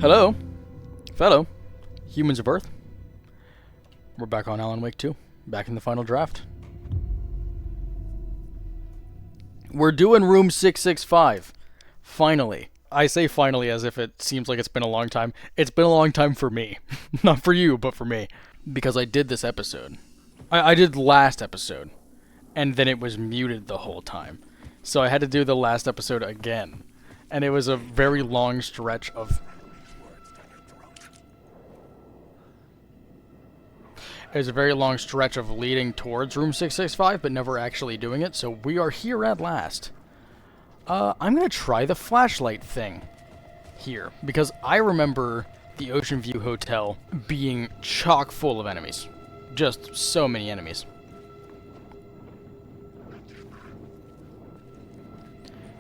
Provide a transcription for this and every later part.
Hello, fellow humans of Earth. We're back on Alan Wake 2, back in the final draft. We're doing room 665, finally. I say finally as if it seems like it's been a long time. It's been a long time for me. Not for you, but for me. Because I did this episode. I did last episode, and then it was muted the whole time. So I had to do the last episode again. And it was a very long stretch of... It was a very long stretch of leading towards room 665, but never actually doing it, so we are here at last. I'm going to try the flashlight thing here, because I remember the Oceanview Hotel being chock full of enemies. Just so many enemies.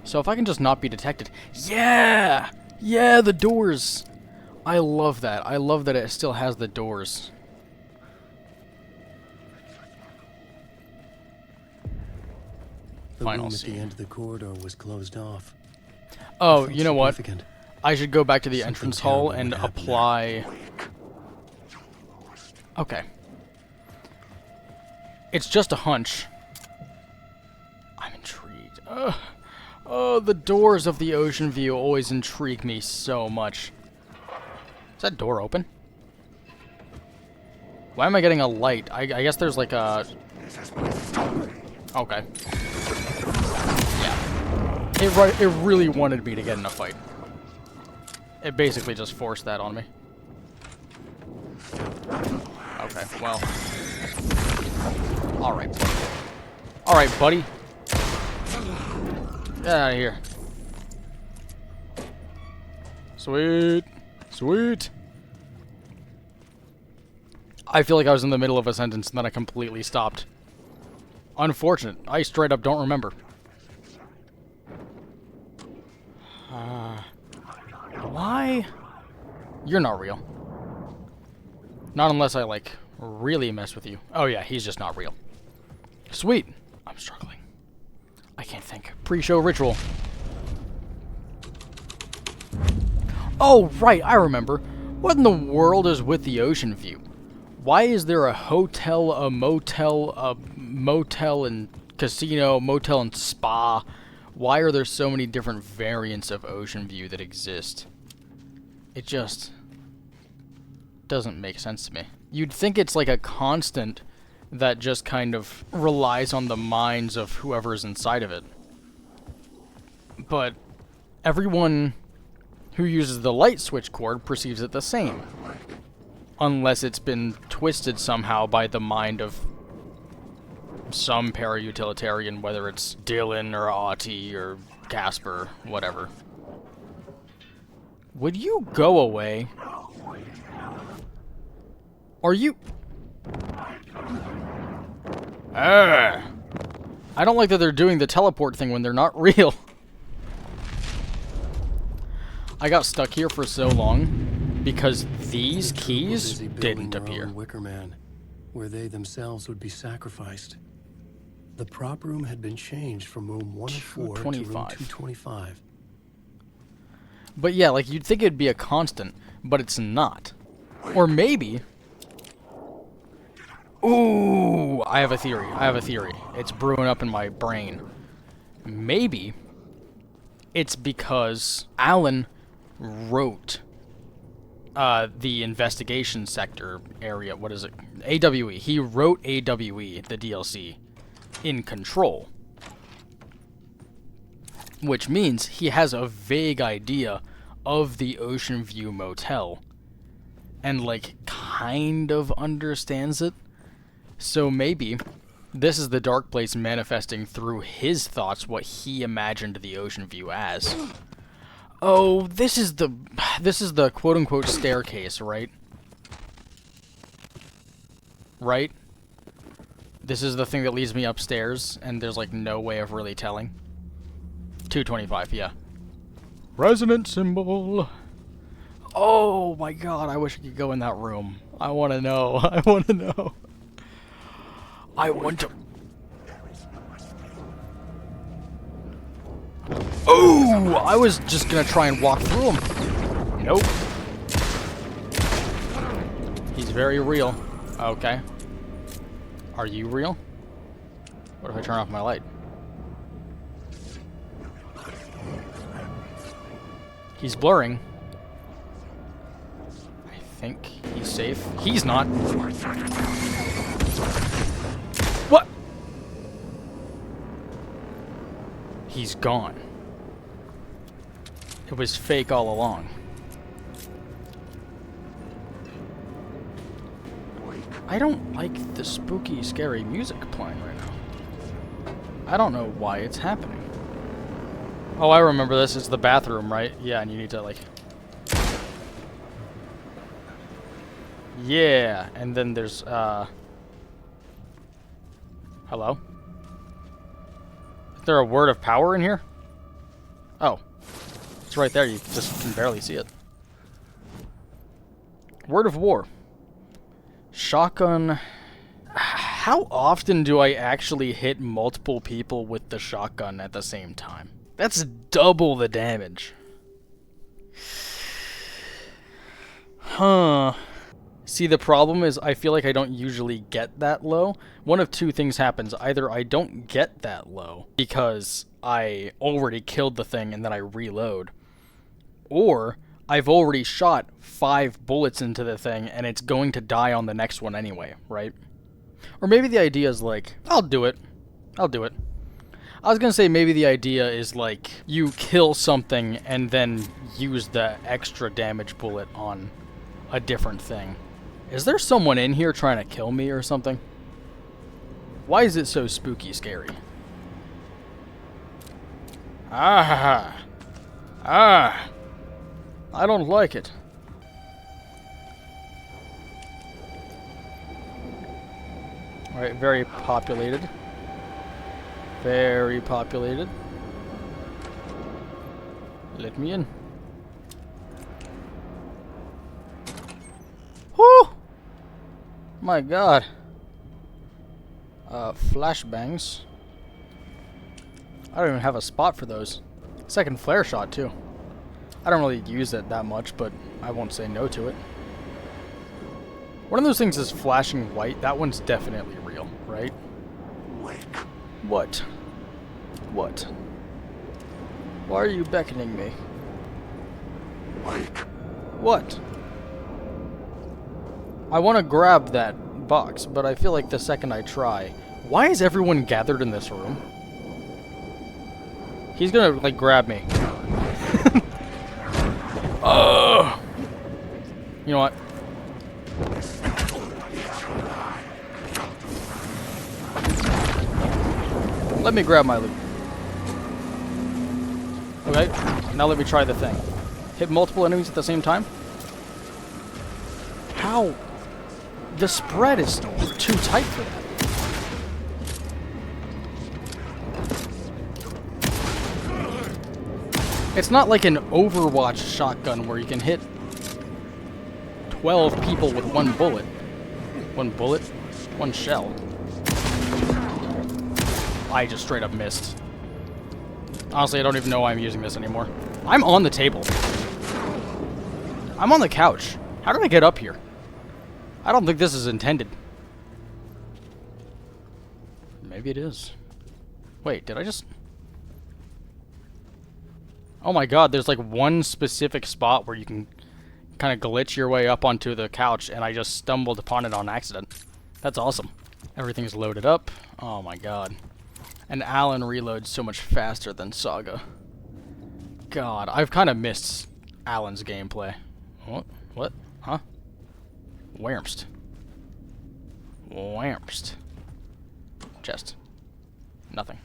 So if I can just not be detected... Yeah! Yeah, the doors! I love that. I love that it still has the doors. The room at the end of the corridor was closed off. Oh, you know what? I should go back to the entrance hall and apply... Okay. It's just a hunch. I'm intrigued. Oh, the doors of the Oceanview always intrigue me so much. Is that door open? Why am I getting a light? I guess there's like a... Okay. Yeah. It really wanted me to get in a fight. It basically just forced that on me. Okay, well. Alright. Alright, buddy. Get out of here. Sweet. Sweet. I feel like I was in the middle of a sentence and then I completely stopped. Unfortunate. I straight up don't remember. Why? You're not real. Not unless I, like, really mess with you. Oh yeah, he's just not real. Sweet. I'm struggling. I can't think. Pre-show ritual. Oh, right, I remember. What in the world is with the Oceanview? Why is there a hotel, a motel and casino, motel and spa? Why are there so many different variants of Oceanview that exist? It just doesn't make sense to me. You'd think it's like a constant that just kind of relies on the minds of whoever's inside of it. But everyone who uses the light switch cord perceives it the same. Unless it's been twisted somehow by the mind of some para-utilitarian, whether it's Dylan or Autty or Casper, whatever. Would you go away? Are you... I don't like that they're doing the teleport thing when they're not real. I got stuck here for so long because these keys didn't appear. Wicker Man, where they themselves would be sacrificed. The prop room had been changed from room 104 to room 225. But yeah, like you'd think it'd be a constant, but it's not. Or maybe... Ooh, I have a theory. I have a theory. It's brewing up in my brain. Maybe it's because Alan wrote the investigation sector area. What is it? AWE. He wrote AWE, the DLC, in Control. Which means he has a vague idea of the Oceanview Motel. And, like, kind of understands it. So maybe this is the dark place manifesting through his thoughts what he imagined the Oceanview as. Oh, this is the quote-unquote staircase, right? Right? This is the thing that leads me upstairs, and there's like no way of really telling. 225, yeah. Resonant symbol. Oh my god, I wish I could go in that room. I want to know. I want to know. I want to... Oh, I was just gonna try and walk through them. Nope. very real. Okay. Are you real? What if I turn off my light? He's blurring. I think he's safe. He's not. What? He's gone. It was fake all along. I don't like the spooky, scary music playing right now. I don't know why it's happening. Oh, I remember this. It's the bathroom, right? Yeah, and you need to, like... Yeah, and then there's, Hello? Is there a word of power in here? Oh. It's right there. You just can barely see it. Word of war. Shotgun. How often do I actually hit multiple people with the shotgun at the same time? That's double the damage. Huh. See, the problem is I feel like I don't usually get that low. One of two things happens. Either I don't get that low because I already killed the thing and then I reload. Or I've already shot 5 bullets into the thing and it's going to die on the next one anyway, right? Or maybe the idea is like, I'll do it. I'll do it. I was gonna say maybe the idea is like, you kill something and then use the extra damage bullet on a different thing. Is there someone in here trying to kill me or something? Why is it so spooky scary? Ah! Ah! I don't like it. Alright, very populated. Very populated. Let me in. Whoo! My god. Flashbangs. I don't even have a spot for those. Second flare shot, too. I don't really use it that much, but I won't say no to it. One of those things is flashing white. That one's definitely real, right? What? What? Why are you beckoning me? What? I want to grab that box, but I feel like the second I try... Why is everyone gathered in this room? He's gonna, like, grab me. Oh! You know what? Let me grab my loot. Okay, now let me try the thing. Hit multiple enemies at the same time? How? The spread is too tight for that. It's not like an Overwatch shotgun where you can hit 12 people with one bullet. One bullet? One shell. I just straight up missed. Honestly, I don't even know why I'm using this anymore. I'm on the table. I'm on the couch. How did I get up here? I don't think this is intended. Maybe it is. Wait, did I just... Oh my god, there's like one specific spot where you can kind of glitch your way up onto the couch, and I just stumbled upon it on accident. That's awesome. Everything's loaded up. Oh my god. And Alan reloads so much faster than Saga. God, I've kind of missed Alan's gameplay. What? What? Huh? Whamst. Whamst. Chest. Nothing.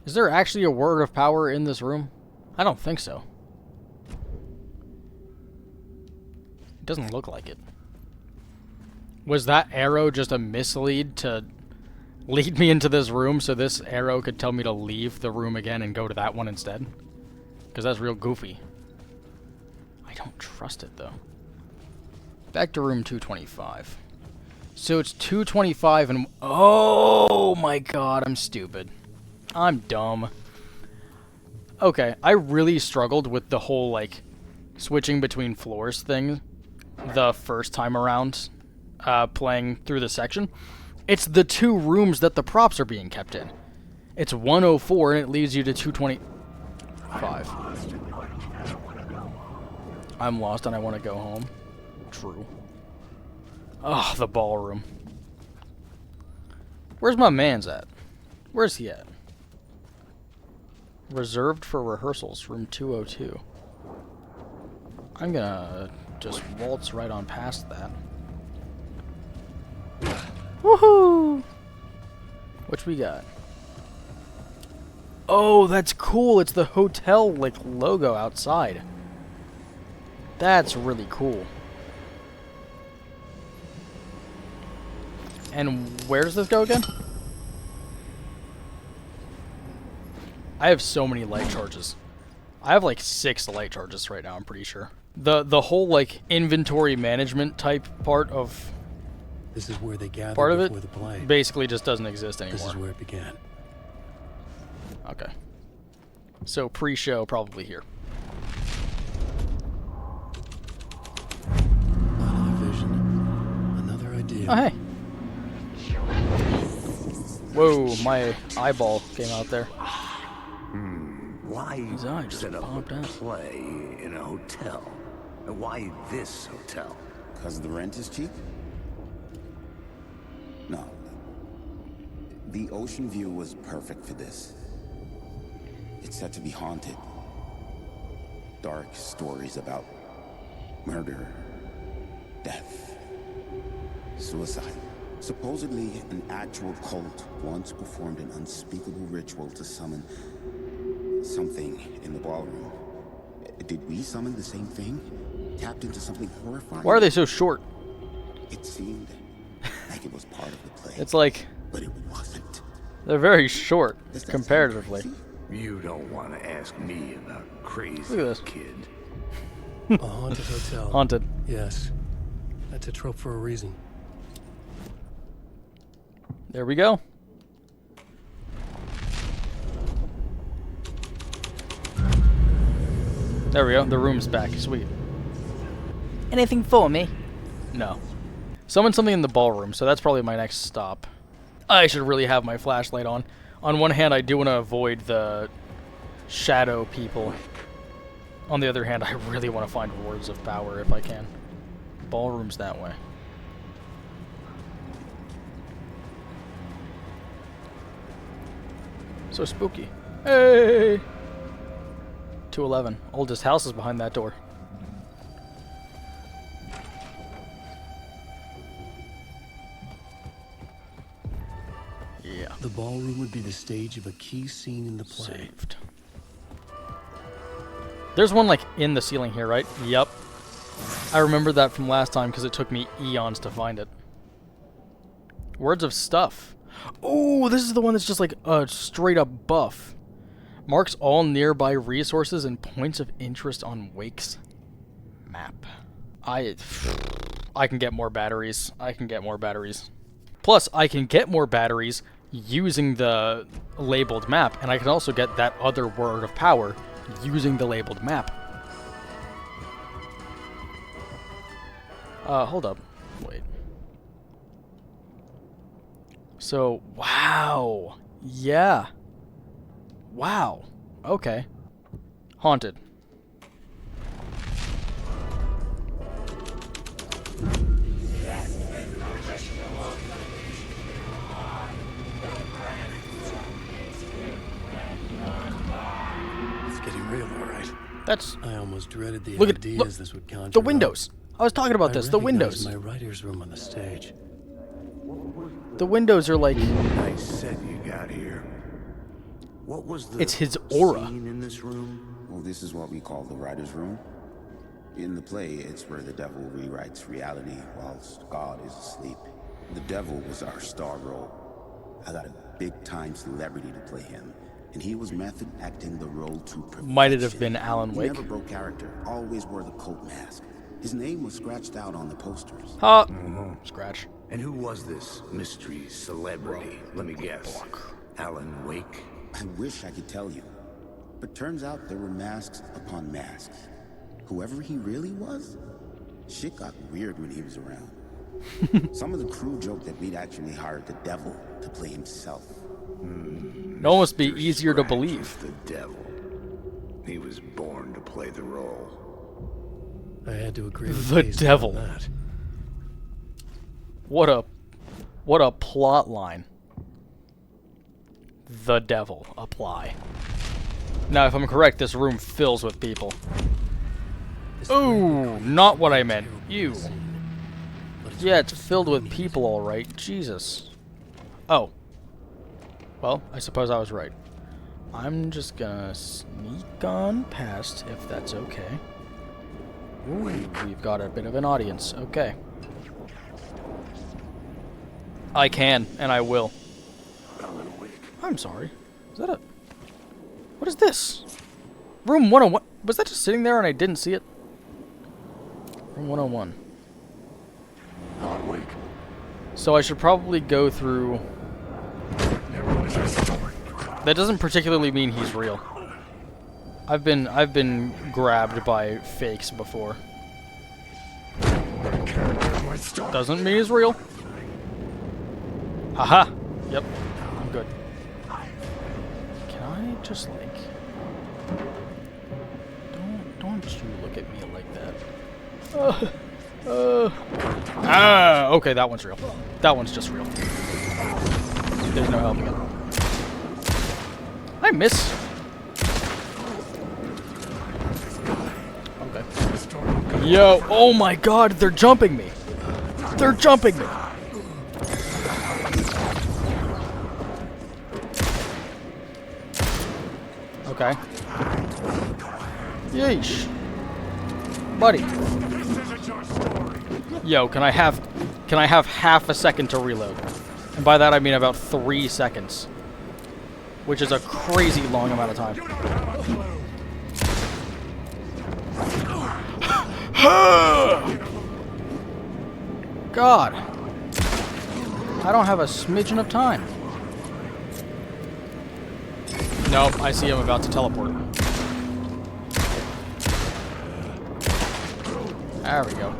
Is there actually a word of power in this room? I don't think so. It doesn't look like it. Was that arrow just a mislead to lead me into this room so this arrow could tell me to leave the room again and go to that one instead? Because that's real goofy. I don't trust it, though. Back to room 225. So it's 225 and... Oh my god, I'm stupid. I'm dumb. Okay, I really struggled with the whole, like, switching between floors thing the first time around. playing through the section. It's the 2 rooms that the props are being kept in. It's 104 and it leads you to 225. I'm lost and I want to go home. True. Oh, the ballroom. Where's my man's at? Where's he at? Reserved for rehearsals, room 202. I'm gonna just waltz right on past that. Woohoo! What we got? Oh, that's cool. It's the hotel like logo outside. That's really cool. And where does this go again? I have so many light charges. I have like 6 light charges right now, I'm pretty sure. The whole like inventory management type part of This is where they gathered part of before it the play. basically just doesn't exist anymore. This is where it began. Okay. So pre-show probably here. Another vision. Another idea. Oh hey. Whoa, my eyeball came out there. Why His eye just set up popped a out. play in a hotel? And why this hotel? Because the rent is cheap? No. The Oceanview was perfect for this. It's said to be haunted. Dark stories about murder, death, suicide. Supposedly, an actual cult once performed an unspeakable ritual to summon something in the ballroom. Did we summon the same thing? Tapped into something horrifying? Why are they so short? It seemed like it was part of the play. It's like But it wasn't. they're very short Does that sound comparatively. crazy? You don't want to ask me about crazy Look at this. kid. A haunted hotel. Haunted. Yes. That's a trope for a reason. There we go. There we go. The room's back. Sweet. Anything for me? No. Summon something in the ballroom, so that's probably my next stop. I should really have my flashlight on. On one hand, I do want to avoid the shadow people. On the other hand, I really want to find words of power if I can. Ballroom's that way. So spooky. Hey! 211. Oldest house is behind that door. Yeah. The ballroom would be the stage of a key scene in the play. Saved. There's one like in the ceiling here, right? Yep. I remember that from last time because it took me eons to find it. Words of stuff. Oh, this is the one that's just like a straight up buff. Marks all nearby resources and points of interest on Wake's map. I can get more batteries. I can get more batteries. Plus, I can get more batteries using the labeled map, and I can also get that other word of power using the labeled map. Hold up. Wait. So, wow. Yeah. Wow. Okay. Haunted. It's getting real, all right. That's... I almost dreaded the Look at- ideas look, this would conjure the up. windows. I was talking about this. The recognized windows. my writer's room on the stage. The windows are like... Nice set you got here. What was the It's his aura. scene in this room? Well, this is what we call the writer's room. In the play, it's where the devil rewrites reality whilst God is asleep. The devil was our star role. I got a big-time celebrity to play him, and he was method acting the role to perfection. Might it have been Alan He Wake? never broke character, always wore the cult mask. His name was scratched out on the posters. Ha! Scratch. And who was this mystery celebrity? Let me guess. Alan Wake? I wish I could tell you, but turns out there were masks upon masks. Whoever he really was, shit got weird when he was around. Some of the crew joked that we'd actually hired the devil to play himself. It'd almost be easier to believe. The devil. He was born to play the role. I had to agree with The Paisley devil. on that. What a plot line. The devil. Apply. Now, if I'm correct, this room fills with people. Ooh, not what I meant. You. Yeah, it's filled with people, alright. Jesus. Oh. Well, I suppose I was right. I'm just gonna sneak on past, if that's okay. Ooh, we've got a bit of an audience. Okay. I can, and I will. I'm sorry. Is that a... What is this? Room 101. Was that just sitting there and I didn't see it? Room 101. So I should probably go through... That doesn't particularly mean he's real. I've been grabbed by fakes before. Doesn't mean he's real. Haha. Yep. I'm good. Can I just like... Don't you look at me like that. Okay, that one's real. That one's just real. There's no helping it. I miss. Okay. Yo, oh my god, they're jumping me. They're jumping me. Okay. Yeesh. Buddy. Yo, can I have half a second to reload? And by that I mean about 3 seconds. Which is a crazy long amount of time. God. I don't have a smidgen of time. Nope, I see him about to teleport. There we go.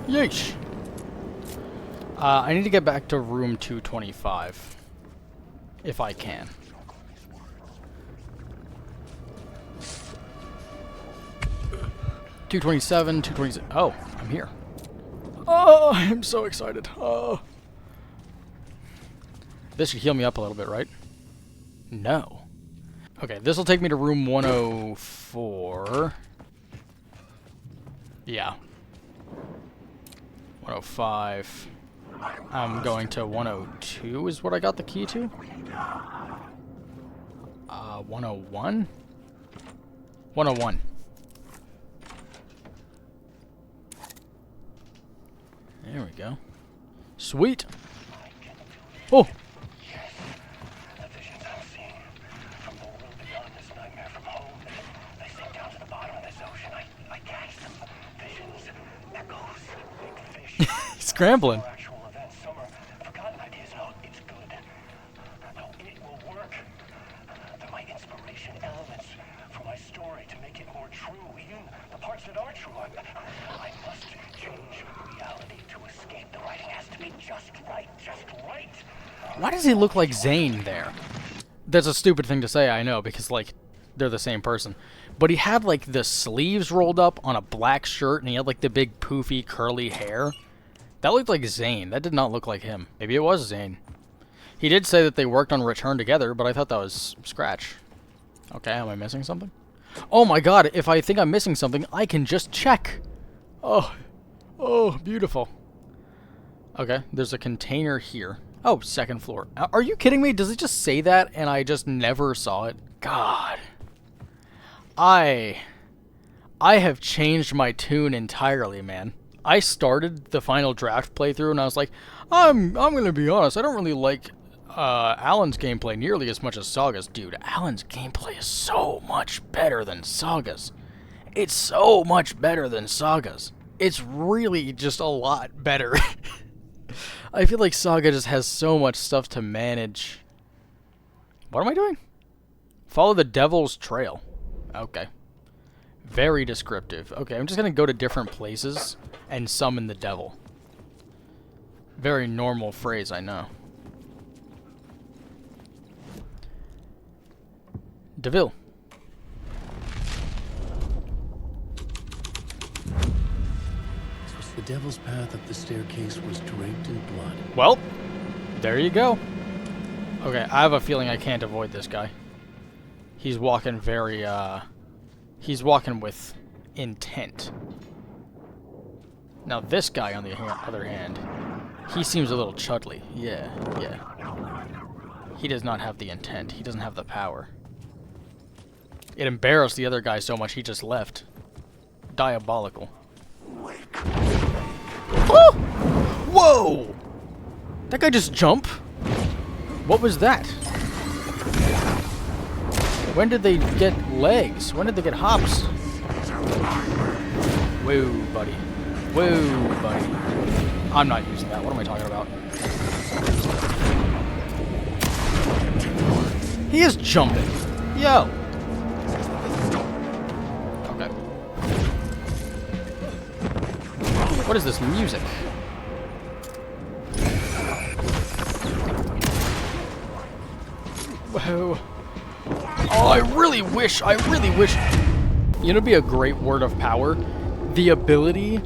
Yeesh. I need to get back to room 225. If I can. $227, $226. Oh, I'm here. Oh, I'm so excited. Oh. This should heal me up a little bit, right? No. Okay, this will take me to room 104. Yeah. 105. I'm going to 102 is what I got the key to. 101? 101. There we go. Sweet. Oh. Scrambling. Why does he look like Zane there? That's a stupid thing to say, I know, because, like, they're the same person. But he had, like, the sleeves rolled up on a black shirt, and he had, like, the big poofy curly hair. That looked like Zane. That did not look like him. Maybe it was Zane. He did say that they worked on Return together, but I thought that was Scratch. Okay, am I missing something? Oh my god, if I think I'm missing something, I can just check. Oh. Oh, beautiful. Okay, there's a container here. Oh, second floor. Are you kidding me? Does it just say that and I just never saw it? God. I have changed my tune entirely, man. I started the final draft playthrough and I was like, I'm gonna be honest, I don't really like Alan's gameplay nearly as much as Saga's. Dude, Alan's gameplay is so much better than Saga's. It's so much better than Saga's. It's really just a lot better. I feel like Saga just has so much stuff to manage. What am I doing? Follow the devil's trail. Okay. Very descriptive. Okay, I'm just gonna go to different places and summon the devil. Very normal phrase, I know. DeVille. The devil's path up the staircase was draped in blood. Well, there you go. Okay, I have a feeling I can't avoid this guy. He's walking very, he's walking with intent. Now this guy, on the other hand, he seems a little chudly. Yeah. He does not have the intent. He doesn't have the power. It embarrassed the other guy so much he just left. Diabolical. Oh! Whoa! That guy just jumped? What was that? When did they get legs? When did they get hops? Whoa, buddy. Whoa, buddy. I'm not using that. What am I talking about? He is jumping. Yo. Okay. What is this music? Whoa. Oh, I really wish. You know, it'd be a great word of power. The ability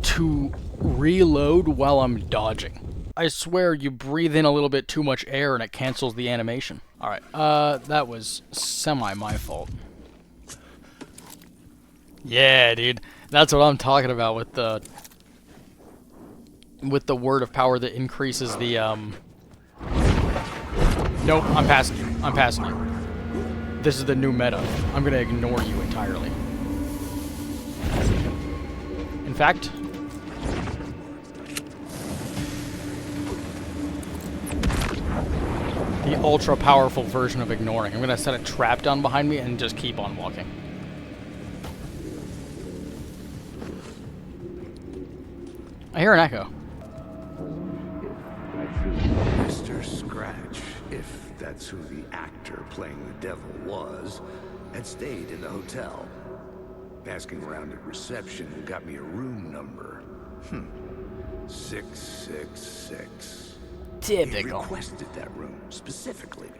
to reload while I'm dodging. I swear you breathe in a little bit too much air and it cancels the animation. Alright, that was semi my fault. Yeah, dude. That's what I'm talking about with the word of power that increases the, Nope, I'm passing you. I'm passing you. This is the new meta. I'm gonna ignore you entirely. In fact... the ultra-powerful version of ignoring. I'm gonna set a trap down behind me and just keep on walking. I hear an echo. Mr. Scratch, if that's who the actor playing the devil was, had stayed in the hotel. Asking around at reception got me a room number. 666. Typical. He requested that room specifically.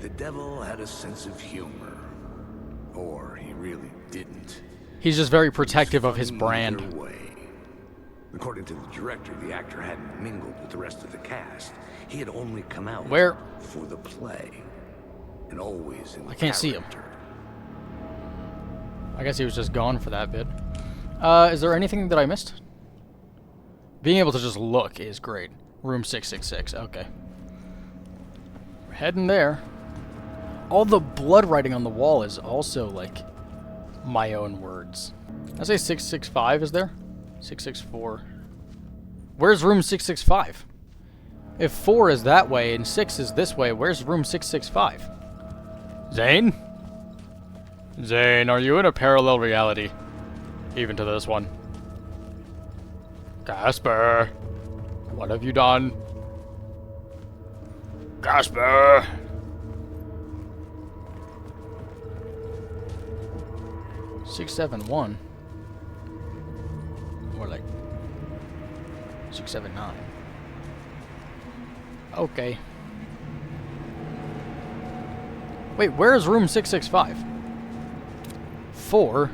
The devil had a sense of humor. Or he really didn't. He's just very protective of his brand. Either way. According to the director, the actor hadn't mingled with the rest of the cast. He had only come out for the play. And always in I can't see him. character. I guess he was just gone for that bit. Is there anything that I missed? Being able to just look is great. Room 666, okay. We're heading there. All the blood writing on the wall is also, like, my own words. I say 665, is there? 664. Where's room 665? If 4 is that way and 6 is this way, where's room 665? Zane? Zane, are you in a parallel reality? Even to this one. Casper! What have you done? Casper! Six, 7, 1. More like 6, 7, 9. Okay. Wait, where is room 665? 4.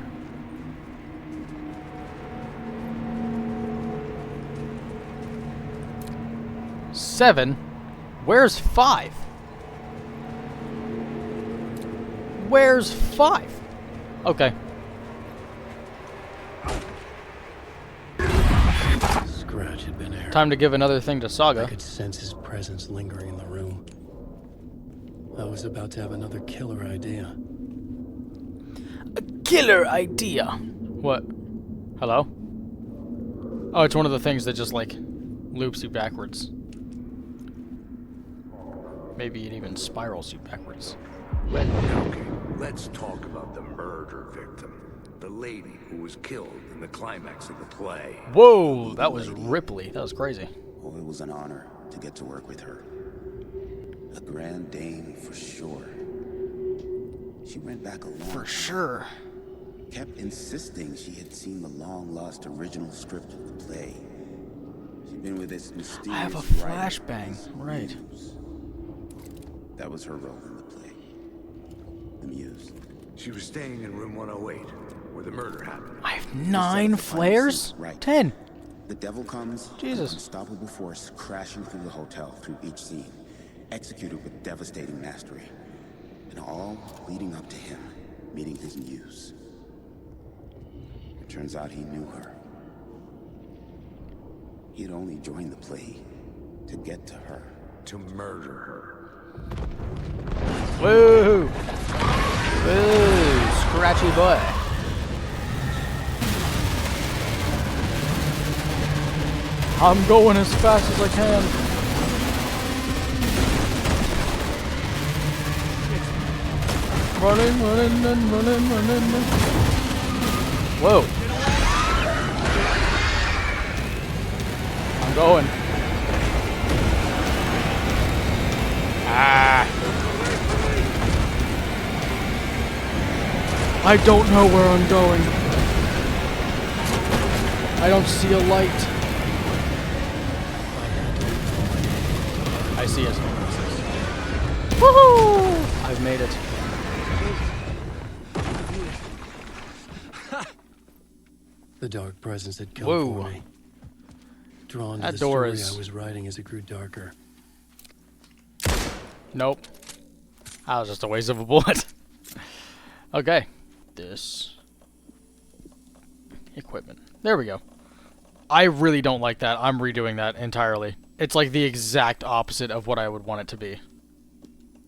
Seven. Where's 5? Where's 5? Okay. Scratch had been here. Time to give another thing to I Saga. could sense his presence lingering in the room. I was about to have another killer idea. A killer idea. What? Hello? Oh, it's one of the things that just, like, loops you backwards. Maybe it even spirals you backwards. Okay, let's talk about the murder victim. The lady who was killed in the climax of the play. Whoa, that was Ripley. That was crazy. Oh, it was an honor to get to work with her. A grand dame for sure. She went back a long For sure. kept insisting she had seen the long-lost original script of the play. She'd been with this mysterious I have a writer, flashbang, this right. muse. That was her role in the play. The muse. She was staying in room 108, where the murder happened. I have 9 flares? Right. 10. The devil comes, Jesus. an unstoppable force crashing through the hotel through each scene, executed with devastating mastery, and all leading up to him meeting his muse. It turns out he knew her. He had only joined the play to get to her. To murder her. Woo! Woo! Scratchy boy. I'm going as fast as I can. Running, running, and running, running. Whoa. I'm going. Ah. I don't know where I'm going. I don't see a light. I see it. Woohoo! I've made it. The dark presence had come Whoa. for me. Drawn to That the door story is- I was writing as it grew darker. Nope. That was just a waste of a bullet. Okay. This. Equipment. There we go. I really don't like that. I'm redoing that entirely. It's like the exact opposite of what I would want it to be.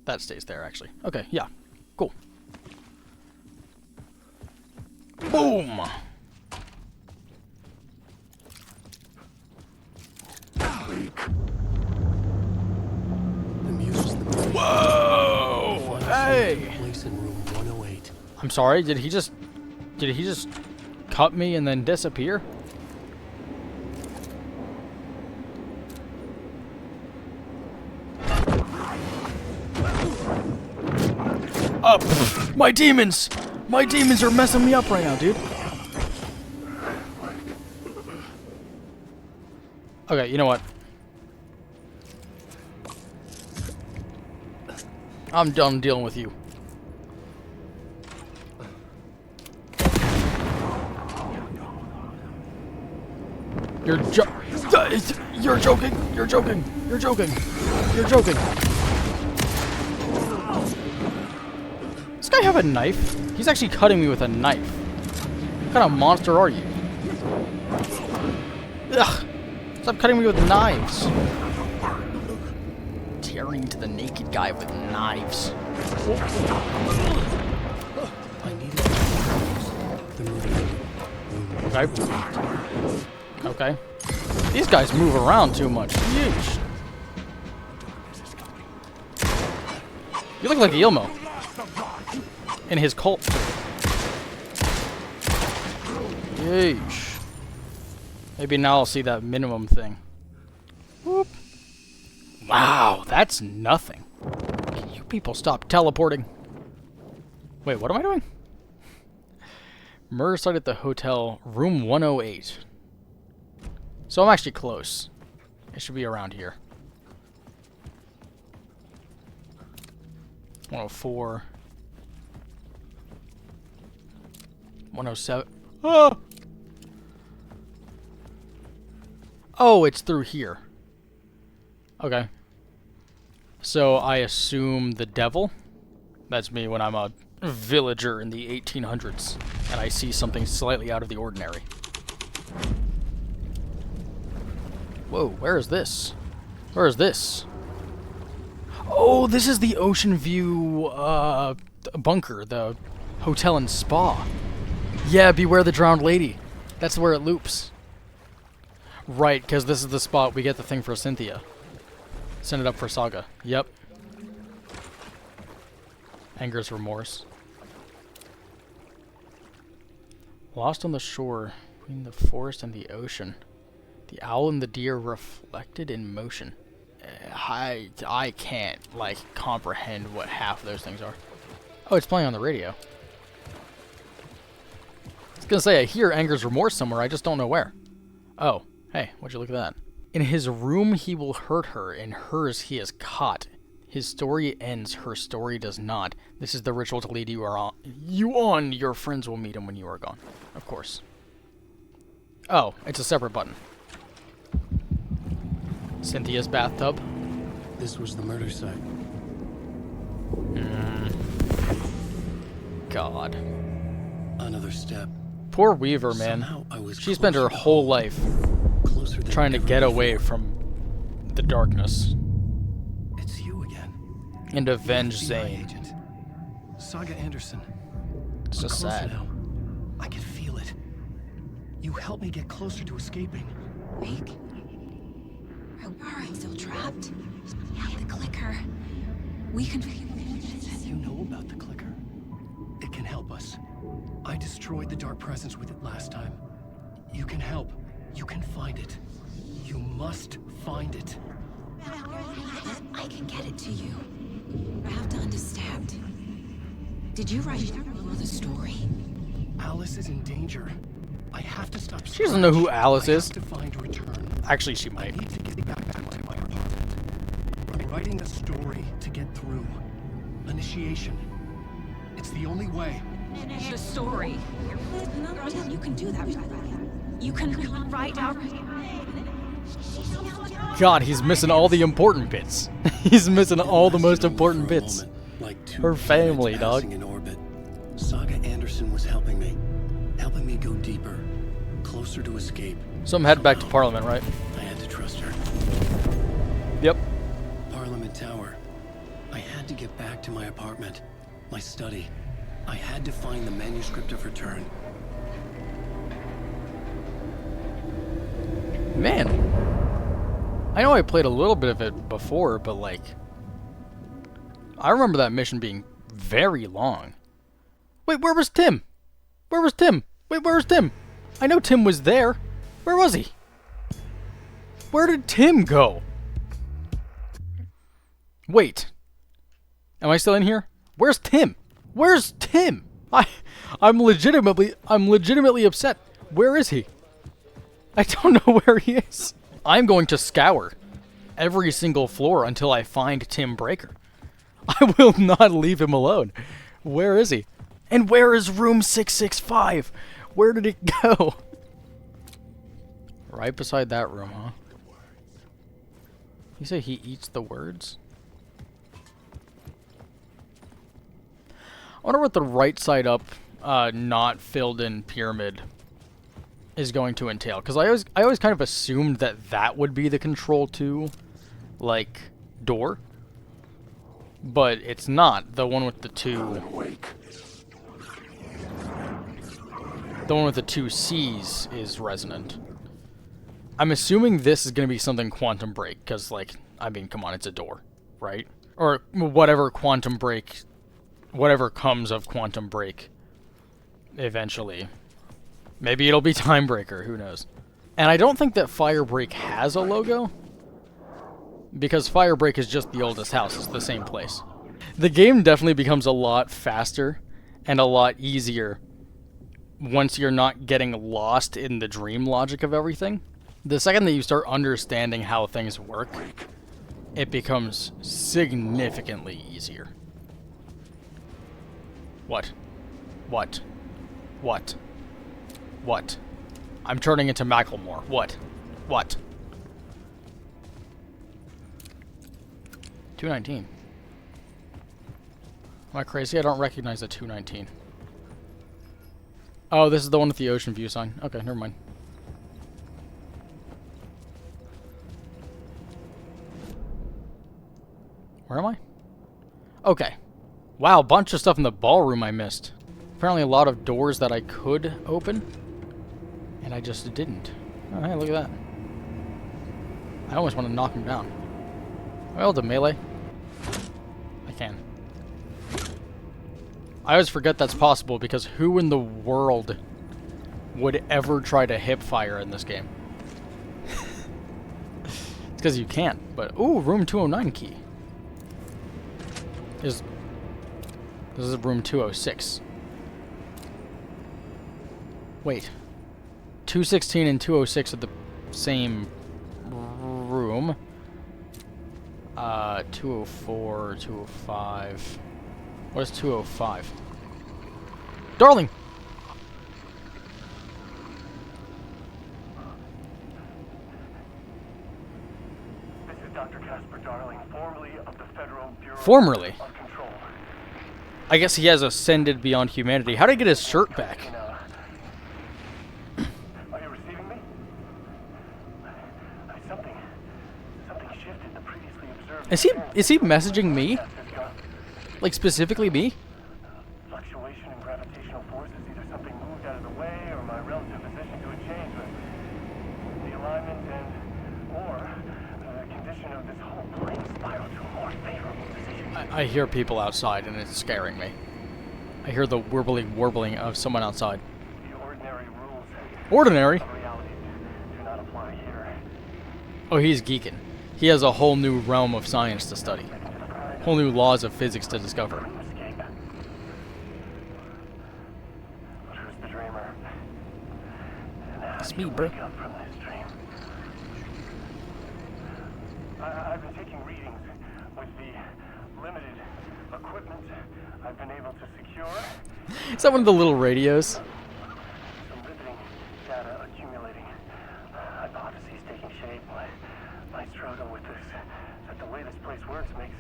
That stays there, actually. Okay, yeah. Cool. Boom! The muse in the play. Whoa! Hey! Place in room 108. I'm sorry, did he just cut me and then disappear? Up! My demons! My demons are messing me up right now, dude. Okay, you know what? I'm done dealing with you. You're joking. You're joking. You're joking. You're joking. You're joking. Does this guy have a knife? He's actually cutting me with a knife. What kind of monster are you? Ugh. Stop cutting me with knives. Tearing to the naked guy with knives. I needed the movie. Okay. Okay. These guys move around too much. Yeesh. You look like Ilmo. In his cult. Yeesh. Maybe now I'll see that minimum thing. Whoop. Wow, that's nothing. Can you people stop teleporting? Wait, what am I doing? Murder site at the hotel, room 108. So I'm actually close. It should be around here. 104. 107. Oh! Oh, it's through here. Okay. So I assume the devil? That's me when I'm a villager in the 1800s and I see something slightly out of the ordinary. Whoa, where is this? Where is this? Oh, this is the Oceanview bunker, the hotel and spa. Yeah, beware the drowned lady. That's where it loops. Right, because this is the spot we get the thing for Cynthia. Send it up for Saga. Yep. Anger's remorse. Lost on the shore, between the forest and the ocean. The owl and the deer reflected in motion. I can't, like, comprehend what half of those things are. Oh, it's playing on the radio. I was gonna say, I hear Anger's remorse somewhere, I just don't know where. Oh, hey, would you look at that? In his room, he will hurt her. In hers, he is caught. His story ends. Her story does not. This is the ritual to lead you on. Your friends will meet him when you are gone. Of course. Oh, it's a separate button. Cynthia's bathtub. This was the murder site. God. Another step. Poor Weaver, man. She spent her whole life trying to get away from the darkness It's you again. and avenge FBI Zane. agent. Saga Anderson. It's We're just closer sad. now. I can feel it. You helped me get closer to escaping. Wake. I'm still trapped. The clicker. We can. You know about the clicker? It can help us. I destroyed the dark presence with it last time. You can help. You can find it. You must find it. I can get it to you. I have to understand. Did you write the story? Alice is in danger. I have to stop. She doesn't know who Alice I is. have to find Return. Actually, she I might. need to get back to my apartment. I'm writing a story to get through. Initiation. It's the only way. The story. You can do that. You can write out. God, he's missing all the important bits. He's missing all the most important For a bits. moment, like two Her family, planets dog. passing in orbit. Saga Anderson was helping me go deeper, closer to escape. So I'm heading back to Somehow, Parliament, right? I had to trust her. Yep. Parliament Tower. I had to get back to my apartment, my study. I had to find the manuscript of Return. Man. I know I played a little bit of it before, but like... I remember that mission being very long. Wait, where was Tim? Where was Tim? Wait, where was Tim? I know Tim was there. Where was he? Where did Tim go? Wait. Am I still in here? Where's Tim? Where's Tim? I'm legitimately upset. Where is he? I don't know where he is. I'm going to scour every single floor until I find Tim Breaker. I will not leave him alone. Where is he? And where is room 665? Where did it go? Right beside that room, huh? You say he eats the words? I wonder what the right side up, not filled in pyramid is going to entail. Because I always kind of assumed that would be the control to, like, door. But it's not. The one with the two... The one with the two C's is resonant. I'm assuming this is going to be something Quantum Break, because, like, I mean, come on, it's a door, right? Or whatever Quantum Break, whatever comes of Quantum Break, eventually. Maybe it'll be Time Breaker, who knows? And I don't think that Firebreak has a logo, because Firebreak is just the oldest house, it's the same place. The game definitely becomes a lot faster and a lot easier once you're not getting lost in the dream logic of everything. The second that you start understanding how things work, it becomes significantly easier. What? What? What? What? I'm turning into Macklemore. What? What? 219. Am I crazy? I don't recognize the 219. Oh, this is the one with the Oceanview sign. Okay, never mind. Where am I? Okay. Wow, bunch of stuff in the ballroom I missed. Apparently a lot of doors that I could open, and I just didn't. Oh, hey, look at that. I almost want to knock him down. Am I able to melee? I can. I always forget that's possible because who in the world would ever try to hip fire in this game? It's because you can't, but... Ooh, room 209 key. This is room 206. Wait. 216 and 206 are the same room. 204, 205. What is 205? Darling! This is Dr. Casper Darling, formerly of the Federal Bureau Formerly? of Control. I guess he has ascended beyond humanity. How did he get his shirt back? Are you receiving me? Something shifted the previously observed. Is he messaging me? Like specifically me? Fluctuation in gravitational forces. Either something moved out of the way or my relative position to a change. But the alignment or the condition of this whole plane spiraled to a more favorable position. I hear people outside and it's scaring me. I hear the warbling of someone outside. The ordinary rules Ordinary? of reality do not apply here. Oh, he's geeking. He has a whole new realm of science to study. Whole new laws of physics to discover. Escape. But who's the dreamer? And how It's do me, you bro. wake up from this dream? I've been taking readings with the limited equipment I've been able to secure. Is that one of the little radios? Some riveting data accumulating. Hypotheses taking shape. My struggle with this is that the way this place works makes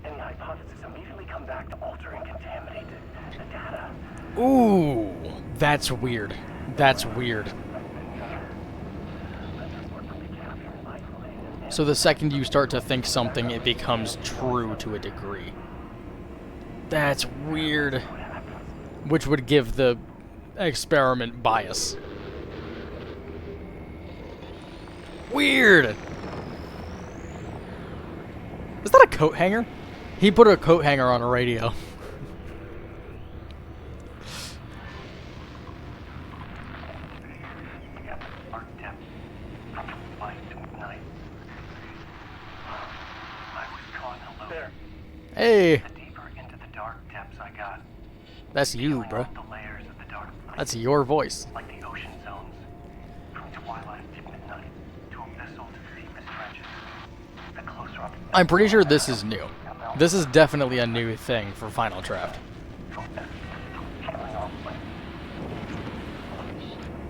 any hypothesis immediately come back to alter and contaminate the data. Ooh, that's weird. That's weird. So the second you start to think something, it becomes true to a degree. That's weird. Which would give the experiment bias. Weird! Is that a coat hanger? He put a coat hanger on a radio. There. Hey, The deeper into the dark depths I got, that's you, peeling bro. off the layers of the dark light, That's your voice. like the ocean zones, from twilight to midnight to abyssal to deepest trenches. The closer up, I'm pretty sure this is new. This is definitely a new thing for Final Draft. peeling off like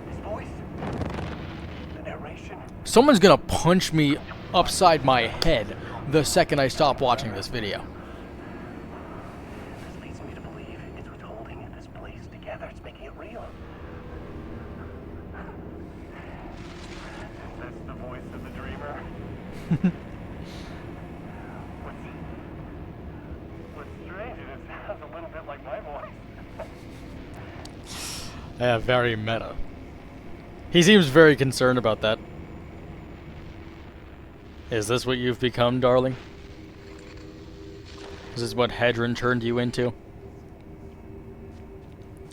his voice, the narration. Someone's gonna punch me upside my head the second I stop watching this video. This leads me to believe it's what's holding this place together. It's making it real. That's the voice of the dreamer. What's strange is it sounds a little bit like my voice. Yeah, very meta. He seems very concerned about that. Is this what you've become, darling? Is this what Hedron turned you into?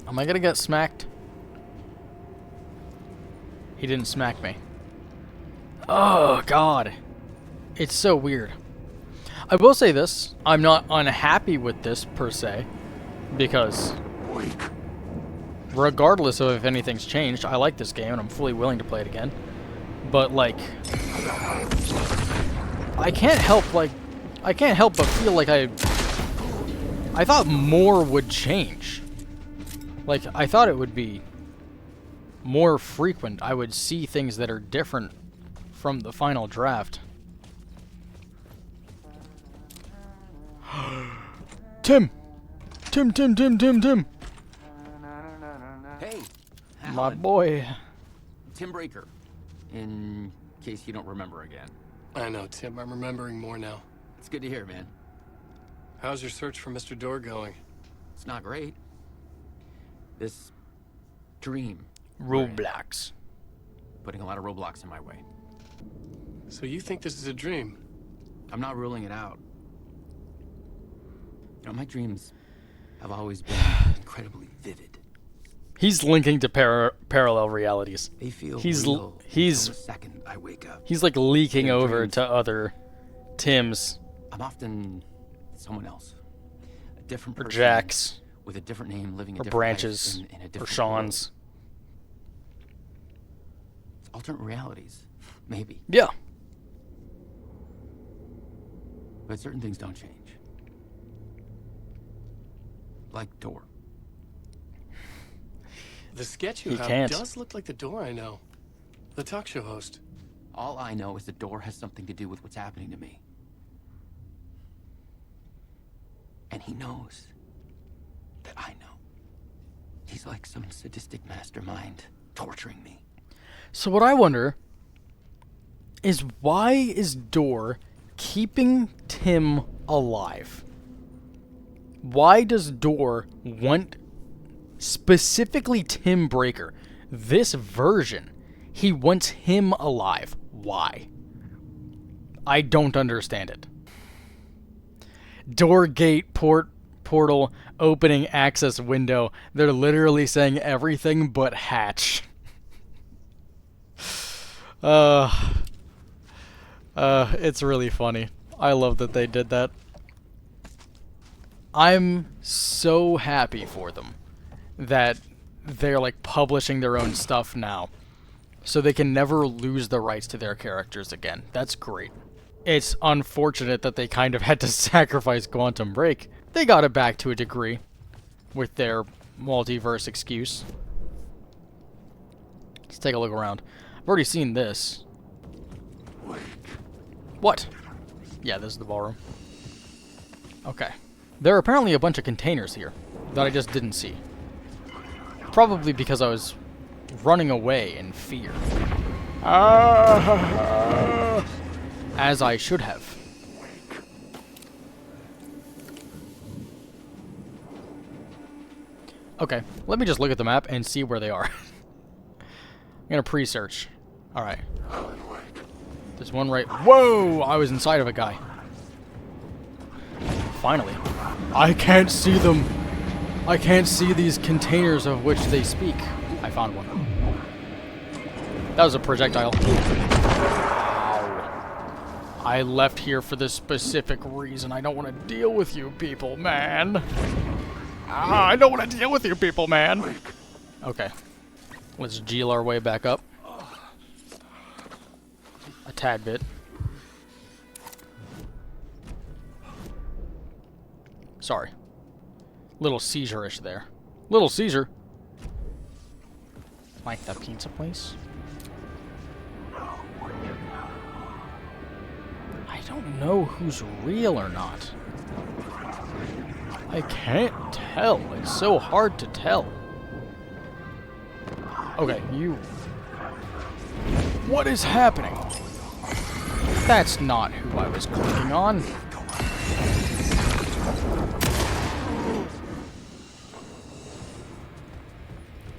Am I gonna get smacked? He didn't smack me. Oh, God. It's so weird. I will say this. I'm not unhappy with this, per se. Because, regardless of if anything's changed, I like this game and I'm fully willing to play it again. But, like, I can't help but feel like I thought more would change. Like, I thought it would be more frequent. I would see things that are different from the Final Draft. Tim! Tim! Hey, My Alan. boy. Tim Breaker, in case you don't remember again. I know, Tim. I'm remembering more now. It's good to hear, man. How's your search for Mr. Door going? It's not great. This dream, we're in, Roblox. putting a lot of roadblocks in my way. So you think this is a dream? I'm not ruling it out. You know, my dreams have always been incredibly vivid. He's linking to parallel realities. They feel He's real he's until the second I wake up. he's like leaking Their over dreams. to other Tims I'm often someone else, a different or person Jacks with a different name, living a or different Branches life in a or different Sean's. world. Alternate realities, maybe. Yeah. But certain things don't change. Like door. The sketch you He have can't. does look like the door I know. The talk show host. All I know is the door has something to do with what's happening to me. And he knows that I know. He's like some sadistic mastermind torturing me. So what I wonder is, why is Door keeping Tim alive? Why does Door want specifically Tim Breaker? This version, he wants him alive. Why? I don't understand it. Door gate portal opening access window. They're literally saying everything but hatch. It's really funny. I love that they did that. I'm so happy for them that they're like publishing their own stuff now, so they can never lose the rights to their characters again. That's great. It's unfortunate that they kind of had to sacrifice Quantum Break. They got it back to a degree with their multiverse excuse. Let's take a look around. I've already seen this. What? Yeah, this is the ballroom. Okay. There are apparently a bunch of containers here that I just didn't see. Probably because I was running away in fear. As I should have. Okay, let me just look at the map and see where they are. I'm gonna pre-search. Alright. There's one right... Whoa! I was inside of a guy. Finally. I can't see them! I can't see these containers of which they speak. I found one. That was a projectile. Ow. I left here for this specific reason. I don't want to deal with you people, man. I don't want to deal with you people, man. Okay. Let's G'll our way back up. A tad bit. Sorry. Little seizure-ish there. Little Caesar. Like the pizza place? I don't know who's real or not. I can't tell. It's so hard to tell. Okay, you... What is happening? That's not who I was clicking on.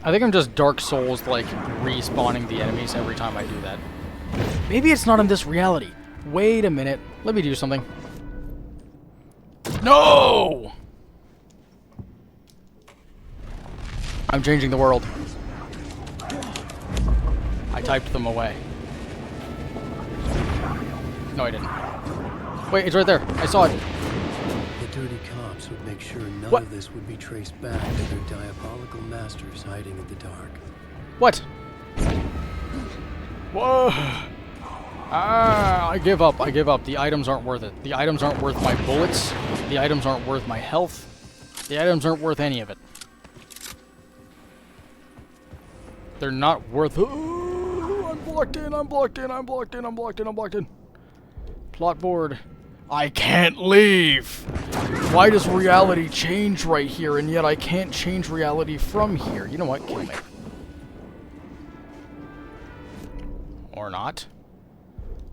I think I'm just Dark Souls, like, respawning the enemies every time I do that. Maybe it's not in this reality. Wait a minute. Let me do something. No! I'm changing the world. I typed them away. No, I didn't. Wait, it's right there. I saw it. The dirty cops would make sure none What? of this would be traced back to their diabolical masters hiding in the dark. What? Whoa! Ah, I give up. I give up. The items aren't worth it. The items aren't worth my bullets. The items aren't worth my health. The items aren't worth any of it. They're not worth... Ooh, I'm blocked in, I'm blocked in, I'm blocked in, I'm blocked in, I'm blocked in. Plot board. I can't leave! Why does reality change right here, and yet I can't change reality from here? You know what? Kill me. Or not.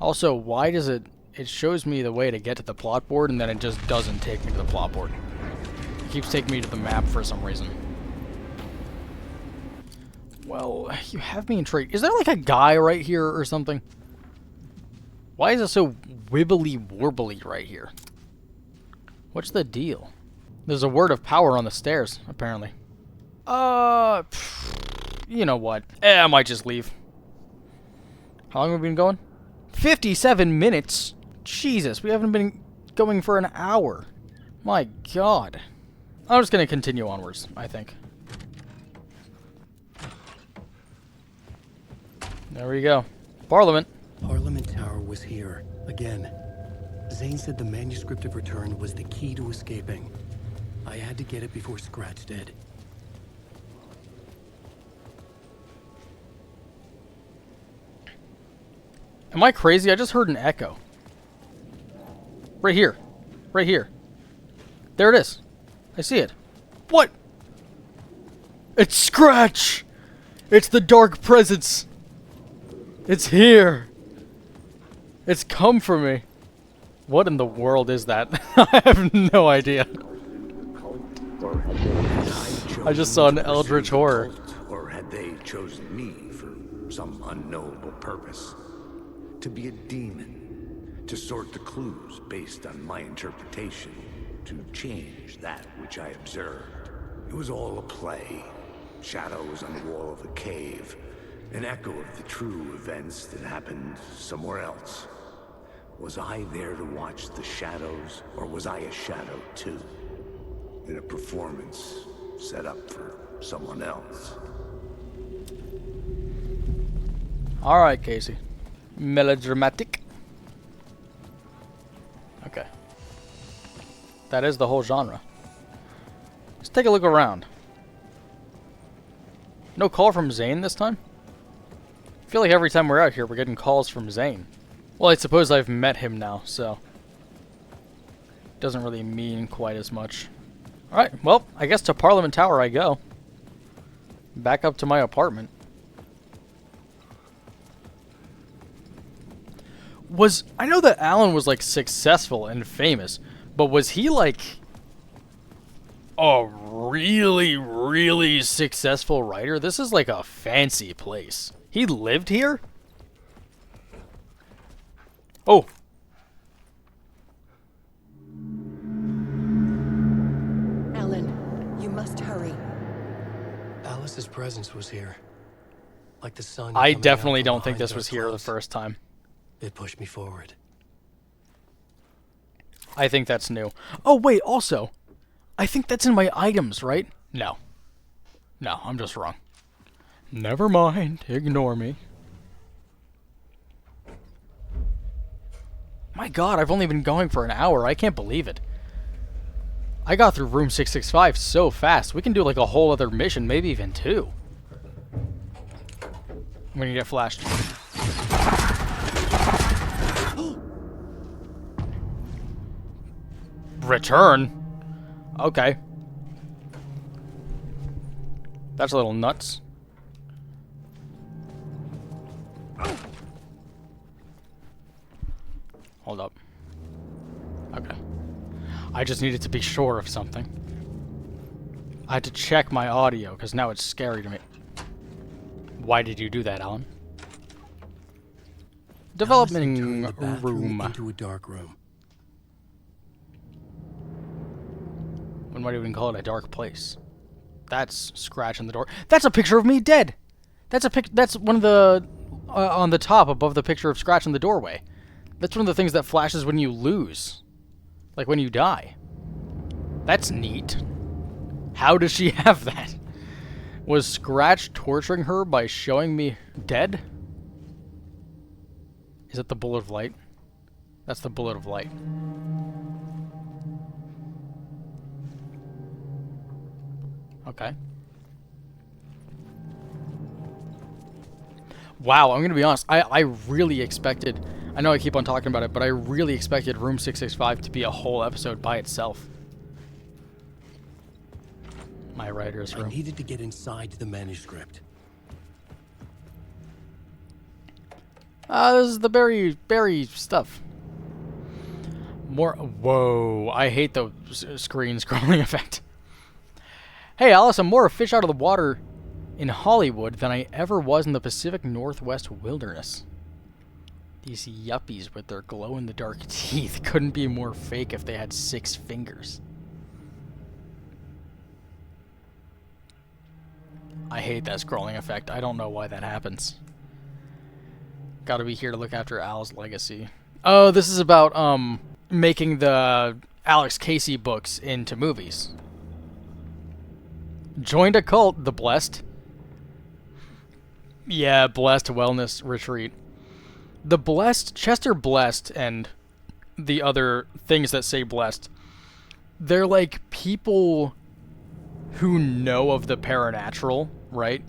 Also, why does it... It shows me the way to get to the plot board, and then it just doesn't take me to the plot board. It keeps taking me to the map for some reason. Well, you have me intrigued. Is there like a guy right here or something? Why is it so wibbly-warbly right here? What's the deal? There's a word of power on the stairs, apparently. You know what? I might just leave. How long have we been going? 57 minutes? Jesus, we haven't been going for an hour. My God. I'm just gonna continue onwards, I think. There we go. Parliament. Parliament Tower was here, again. Zane said the manuscript of return was the key to escaping. I had to get it before Scratch did. Am I crazy? I just heard an echo. Right here. Right here. There it is. I see it. What? It's Scratch! It's the dark presence! It's here! It's come for me. What in the world is that? I have no idea. I just saw an eldritch horror. Or had they chosen me for some unknowable purpose? To be a demon, to sort the clues based on my interpretation, to change that which I observed. It was all a play. Shadows on the wall of the cave, an echo of the true events that happened somewhere else. Was I there to watch the shadows, or was I a shadow too? In a performance set up for someone else. Alright, Casey. Melodramatic. Okay. That is the whole genre. Let's take a look around. No call from Zane this time? I feel like every time we're out here, we're getting calls from Zane. Well, I suppose I've met him now, so... doesn't really mean quite as much. Alright, well, I guess to Parliament Tower I go. Back up to my apartment. I know that Alan was, like, successful and famous, but was he, like... a really, really successful writer? This is like a fancy place. He lived here? Oh. Alan, you must hurry. Alice's presence was here. Like the sun. I coming definitely out from don't think behind this dark was here the clouds. first time. It pushed me forward. I think that's new. Oh, wait, also, I think that's in my items, right? No. No, I'm just wrong. Never mind. Ignore me. My god, I've only been going for an hour. I can't believe it. I got through room 665 so fast. We can do like a whole other mission, maybe even two. I'm gonna get flashed. Return? Okay. That's a little nuts. Hold up. Okay. I just needed to be sure of something. I had to check my audio, because now it's scary to me. Why did you do that, Alan? Development Turned the bathroom room. into a dark room. We might even call it a dark place. That's Scratch on the door. That's a picture of me dead! That's one of the... on the top, above the picture of Scratch in the doorway. That's one of the things that flashes when you lose. Like when you die. That's neat. How does she have that? Was Scratch torturing her by showing me dead? Is that the bullet of light? That's the bullet of light. Okay. Wow, I'm gonna be honest. I really expected... I know I keep on talking about it, but I really expected Room 665 to be a whole episode by itself. My writer's I room. needed to get inside the manuscript. This is the berry stuff. More... Whoa, I hate the screen scrolling effect. Hey, Alice, I'm more a fish out of the water in Hollywood than I ever was in the Pacific Northwest wilderness. These yuppies with their glow-in-the-dark teeth couldn't be more fake if they had 6 fingers. I hate that scrolling effect. I don't know why that happens. Gotta be here to look after Al's legacy. Oh, this is about, making the Alex Casey books into movies. Joined a cult, the Blessed. Yeah, Blessed Wellness Retreat. The Blessed, Chester Blessed, and the other things that say blessed, they're like people who know of the paranatural, right?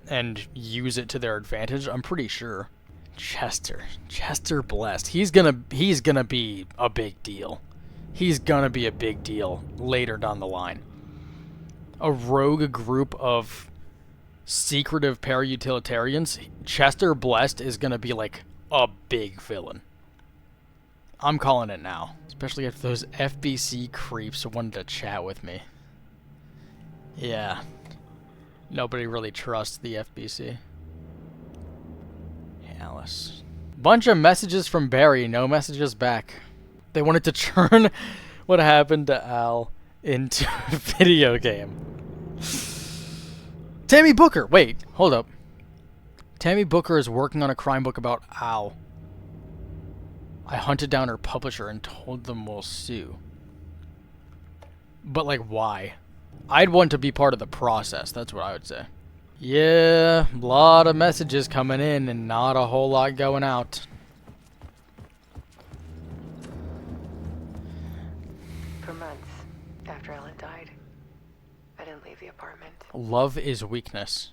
And use it to their advantage, I'm pretty sure. Chester blessed. He's gonna be a big deal. He's gonna be a big deal later down the line. A rogue group of secretive para-utilitarians, Chester blessed is gonna be like a big villain. I'm calling it now. Especially if those FBC creeps wanted to chat with me. Yeah. Nobody really trusts the FBC. Alice. Bunch of messages from Barry, no messages back. They wanted to turn what happened to Al into a video game. Tammy Booker! Wait, hold up. Tammy Booker is working on a crime book about Al. I hunted down her publisher and told them we'll sue. But, like, why? I'd want to be part of the process, that's what I would say. Yeah, a lot of messages coming in and not a whole lot going out. For months after Ellen died, I didn't leave the apartment. Love is weakness.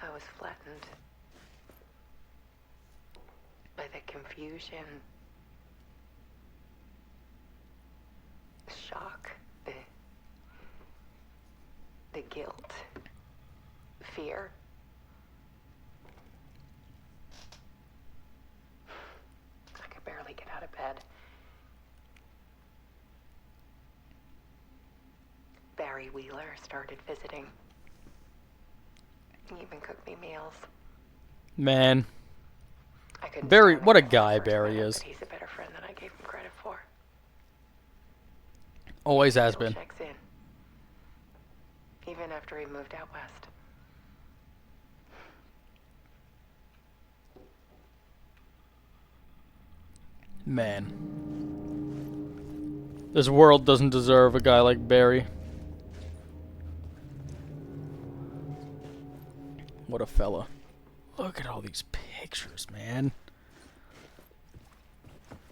I was flattened by the confusion, the shock, the guilt, fear. I could barely get out of bed. Barry Wheeler started visiting. He even cooked me meals. Man. I couldn't Barry, stand what a the guy first Barry minute, is. but he's a better friend than I gave him credit for. Always has Still been. checks in. Even after he moved out west. Man. This world doesn't deserve a guy like Barry. What a fella. Look at all these pictures, man.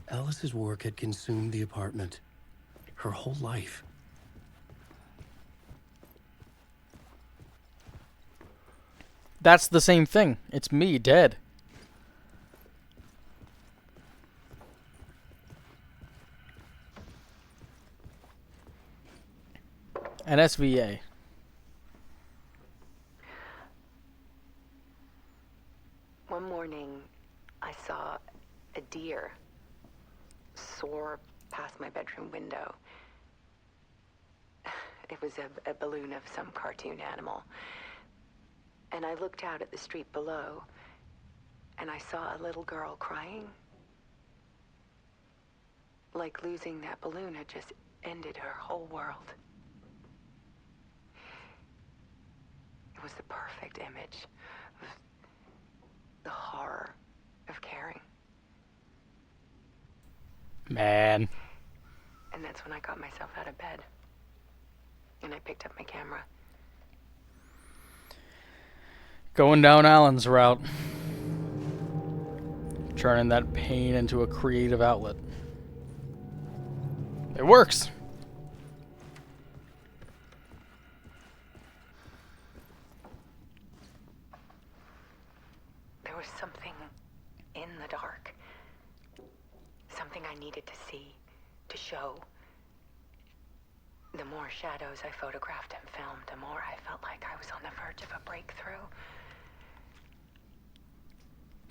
Alice's work had consumed the apartment. Her whole life. That's the same thing. It's me, dead. An SVA. One morning, I saw a deer soar past my bedroom window. It was a balloon of some cartoon animal. And I looked out at the street below, and I saw a little girl crying. Like losing that balloon had just ended her whole world. It was the perfect image of the horror of caring. Man. And that's when I got myself out of bed. And I picked up my camera. Going down Alan's route. Turning that pain into a creative outlet. It works. There was something in the dark. Something I needed to see, to show. The more shadows I photographed and filmed, the more I felt like I was on the verge of a breakthrough.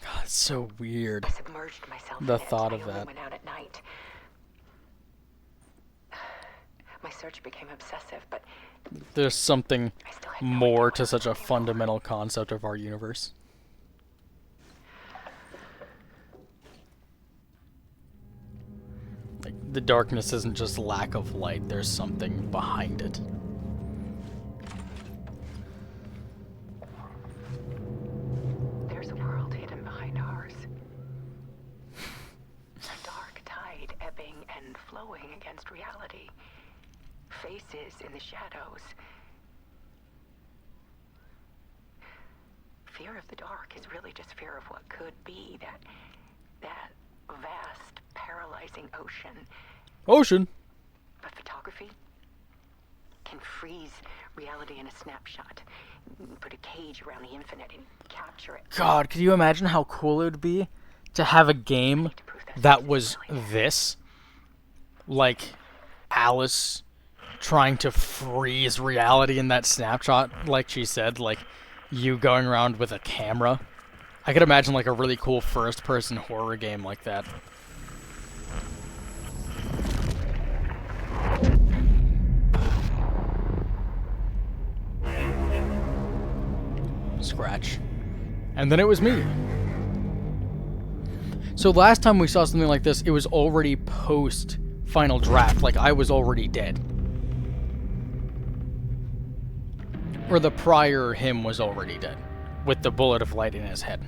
God, it's so weird. I submerged myself The in it. thought I of only that. went out at night. My search became obsessive, but There's something I still had no more idea to what I was such a looking for. fundamental concept of our universe. Like, the darkness isn't just lack of light, there's something behind it. There's a world hidden behind ours. A dark tide ebbing and flowing against reality. Faces in the shadows. Fear of the dark is really just fear of what could be, that vast visualizing ocean. Ocean? But photography can freeze reality in a snapshot. Put a cage around the infinite and capture it. God, could you imagine how cool it would be to have a game that was this? Like, Alice trying to freeze reality in that snapshot, like she said, like, you going around with a camera. I could imagine, like, a really cool first-person horror game like that. Scratch. And then it was me. So last time we saw something like this, it was already post final draft, like I was already dead. Or the prior him was already dead, with the bullet of light in his head.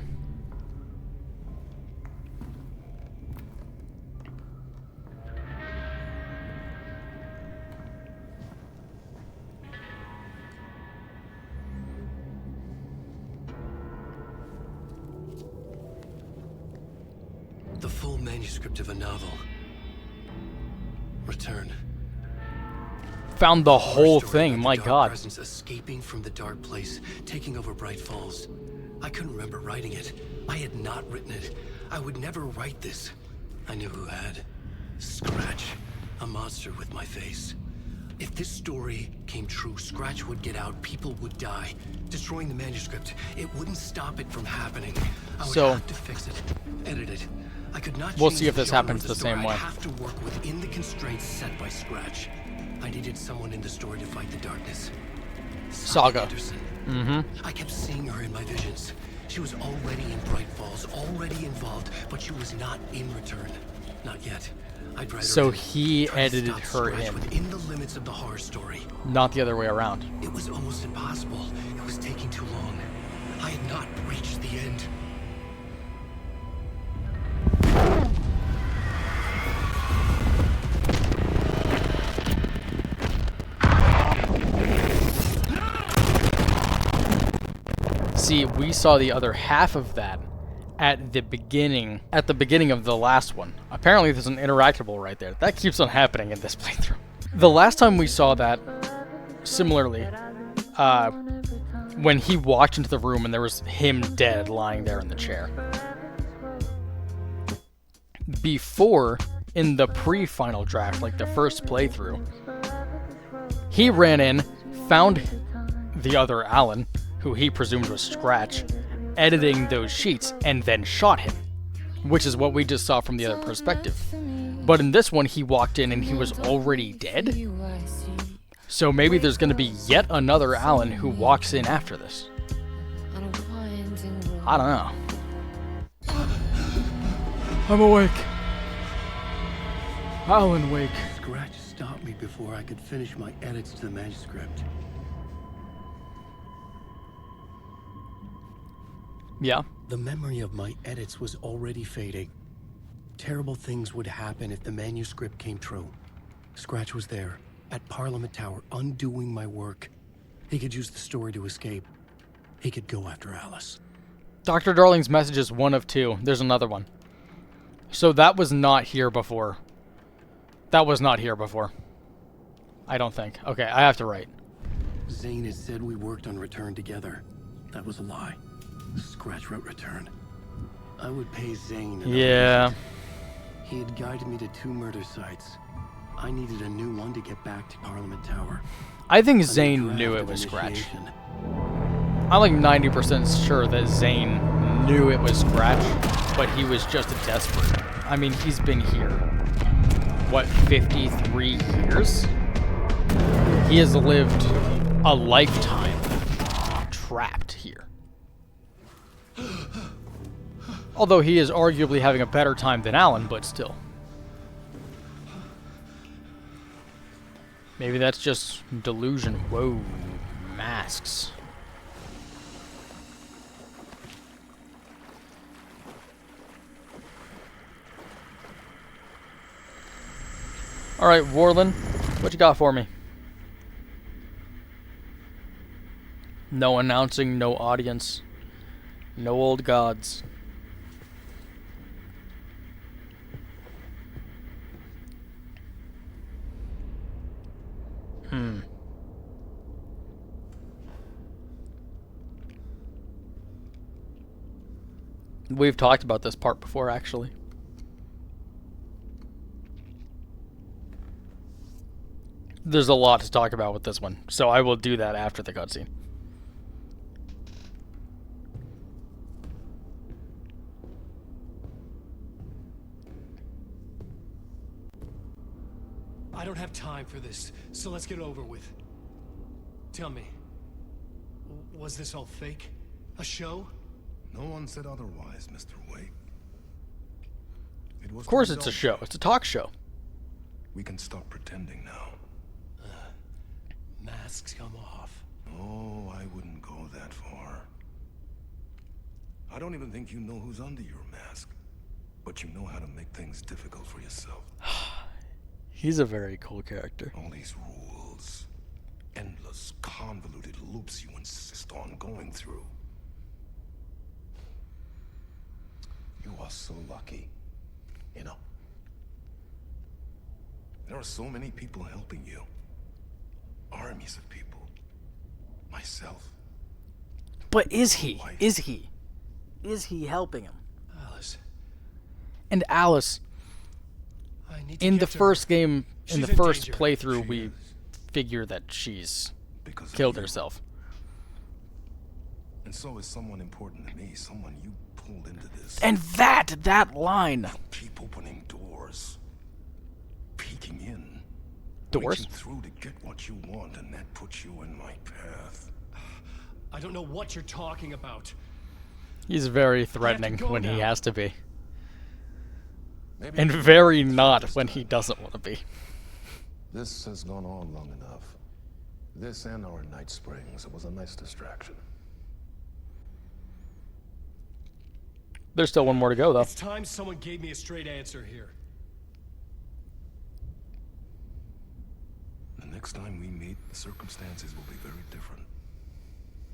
The full manuscript of a novel. Return. Found the whole Story thing, about my the dark God. Presence escaping from the dark place, taking over Bright Falls. I couldn't remember writing it. I had not written it. I would never write this. I knew who had. Scratch. A monster with my face. If this story came true, Scratch would get out, people would die. Destroying the manuscript, it wouldn't stop it from happening. I would have to fix it, edit it. I could not We'll change see if the this genre happens of the same story. way. I'd have to work within the constraints set by Scratch. I needed someone in the story to fight the darkness. Saga. Anderson. I kept seeing her in my visions. She was already in Bright Falls, already involved, but she was not in Return. Not yet. I'd write her So in, he try to edited stop her Scratch in, within the limits of the horror story. not the other way around. It was almost impossible. It was taking too long. I had not reached the end. See, we saw the other half of that at the beginning of the last one. Apparently there's an interactable right there. That keeps on happening in this playthrough. The last time we saw that, similarly, when he walked into the room and there was him dead lying there in the chair. Before, in the pre-final draft, like the first playthrough, he ran in, found the other Alan, who he presumed was Scratch, editing those sheets, and then shot him, which is what we just saw from the other perspective. But in this one, he walked in and he was already dead? So maybe there's going to be yet another Alan who walks in after this. I don't know. I'm awake. Alan wake. Scratch stopped me before I could finish my edits to the manuscript. Yeah. The memory of my edits was already fading. Terrible things would happen if the manuscript came true. Scratch was there, at Parliament Tower, undoing my work. He could use the story to escape. He could go after Alice. Dr. Darling's message is one of two. There's another one. So that was not here before. That was not here before. I don't think. Okay, I have to write. Zane had said we worked on Return together. That was a lie. Scratch wrote Return. I would pay Zane another Yeah. visit. He had guided me to 2 murder sites. I needed a new one to get back to Parliament Tower. I think A new Zane draft knew it of was Scratch. initiation. I'm like 90% sure that Zane knew it was Scratch, but he was just a desperate. I mean, he's been here, what, 53 years? He has lived a lifetime trapped here. Although he is arguably having a better time than Alan, but still. Maybe that's just delusion. Whoa, masks. Alright, Warlin, what you got for me? No announcing, no audience. No old gods. We've talked about this part before, actually. There's a lot to talk about with this one, so I will do that after the cutscene. I don't have time for this, so let's get over with. Tell me, was this all fake? A show? No one said otherwise, Mr. Wake. It was Of course it's a show. It's a talk show. We can stop pretending now. Masks come off. Oh, I wouldn't go that far. I don't even think you know who's under your mask. But you know how to make things difficult for yourself. He's a very cool character. All these rules. Endless, convoluted loops you insist on going through. You are so lucky. You know. There are so many people helping you. Armies of people. Myself. But is he? Is he? Is he helping him? Alice. And Alice, I need to in get the to her. first game, in She's the in first danger. playthrough, She we is. figure that she's Because of killed you. herself. And so is someone important to me, someone you pulled into this. And that line. Keep opening doors. Peeking in. Doors? Reaching through to get what you want, and that puts you in my path. I don't know what you're talking about. He's very threatening go when he now. has to be. Maybe And very not when he doesn't want to be. this has gone on long enough. This and our night springs. It was a nice distraction. There's still one more to go, though. It's time someone gave me a straight answer here. The next time we meet, the circumstances will be very different.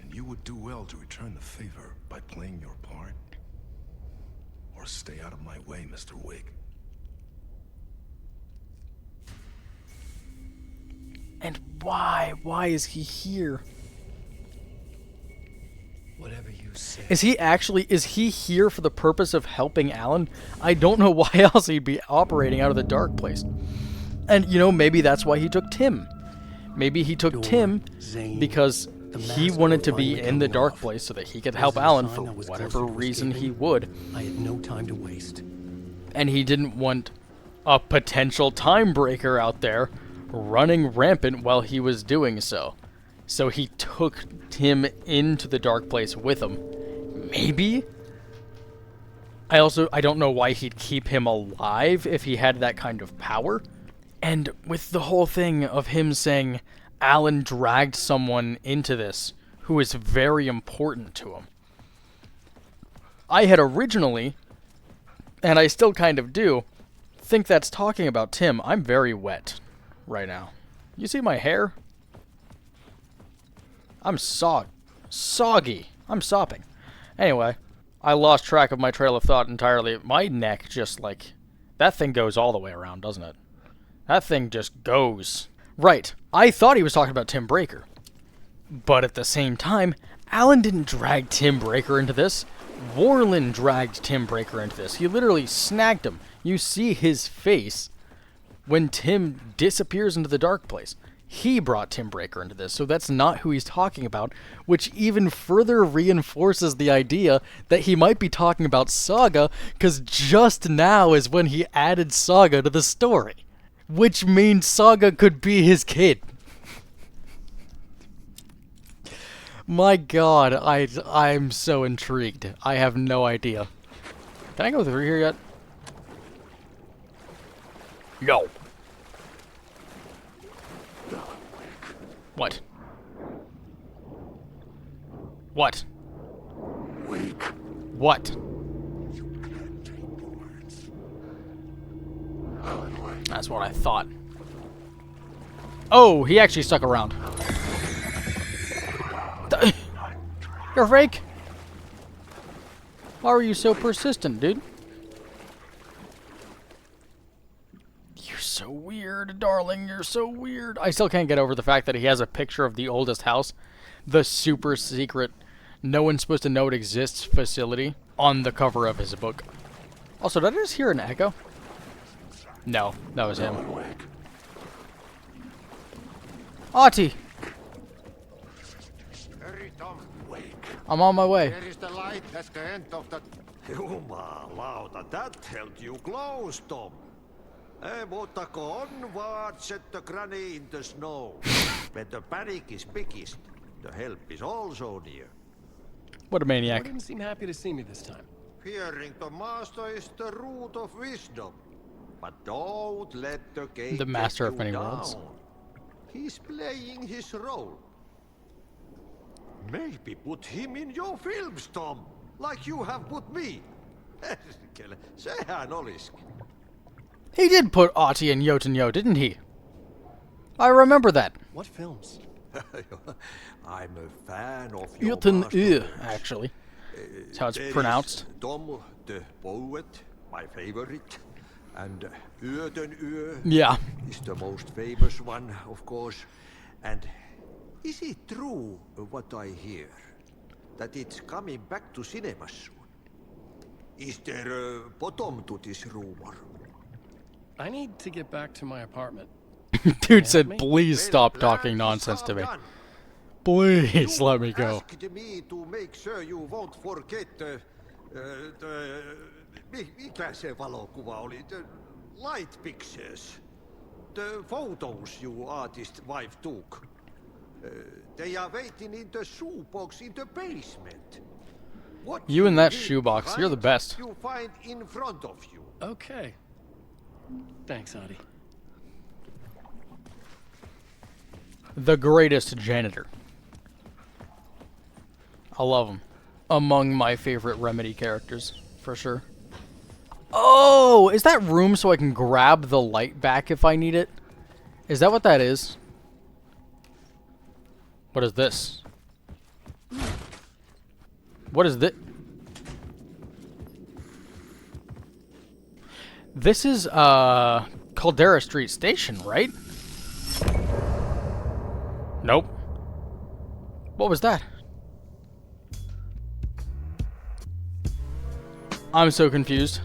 And you would do well to return the favor by playing your part. Or stay out of my way, Mr. Wake. And why? Why is he here? Whatever you say. Is he here for the purpose of helping Alan? I don't know why else he'd be operating out of the dark place. And, you know, maybe that's why he took Tim. Maybe he took Tim because he wanted to be in the dark place so that he could help Alan for whatever reason he would. I had no time to waste. And he didn't want a potential time breaker out there running rampant while he was doing so. So he took Tim into the dark place with him. Maybe? I don't know why he'd keep him alive if he had that kind of power. And with the whole thing of him saying Alan dragged someone into this who is very important to him. I had originally, and I still kind of do, think that's talking about Tim. I'm very wet right now. You see my hair? I'm soggy. I'm sopping. Anyway, I lost track of my trail of thought entirely. My neck just like... That thing goes all the way around, doesn't it? That thing just goes. Right. I thought he was talking about Tim Breaker. But at the same time, Alan didn't drag Tim Breaker into this. Warlin dragged Tim Breaker into this. He literally snagged him. You see his face when Tim disappears into the dark place. He brought Tim Breaker into this, so that's not who he's talking about, which even further reinforces the idea that he might be talking about Saga, because just now is when he added Saga to the story. Which means Saga could be his kid. My god, I'm so intrigued. I have no idea. Can I go through here yet? No. What? What? Wake. What? You can't take words. Alan Wake. That's what I thought. Oh, he actually stuck around. You're fake? Why are you so persistent, dude? You're so weird, darling. You're so weird. I still can't get over the fact that he has a picture of the oldest house. The super secret, no one's supposed to know it exists facility on the cover of his book. Also, did I just hear an echo? No, that was him. Auntie! Hurry, Tom. Wake. I'm on my way. There is the light at the end of the... Jumalauta, that held you close, Tom. Mottako onward, set the granny in the snow. When the panic is biggest, the help is also near. What a maniac. He didn't seem happy to see me this time. Fearing the master is the root of wisdom. But don't let the game The master get of many you worlds. down. He's playing his role. Maybe put him in your films, Tom. Like you have put me. Sehän olisi. He did put Auntie in Yotenyo, didn't he? I remember that. What films? I'm a fan of your Yotenyo, masterpiece. actually. That's how it's There is pronounced. Tom the poet, my favorite. And Yotenyo Yeah. is the most famous one, of course. And is it true what I hear? That it's coming back to cinemas soon? Is there a bottom to this rumor? I need to get back to my apartment. Dude said, me? please stop Well, talking plan nonsense is to me. done. Please You let me go. asked me to make sure you won't forget mikä se valokuva oli? The light pictures. The photos you artist wife took. They are waiting in the shoebox in the basement. What You and that need shoebox, you're the behind, best. You find in front of you. Okay. Thanks, Auntie. The greatest janitor. I love him. Among my favorite Remedy characters, for sure. Oh, is that room so I can grab the light back if I need it? Is that what that is? What is this? What is this? This is, Caldera Street Station, right? Nope. What was that? I'm so confused.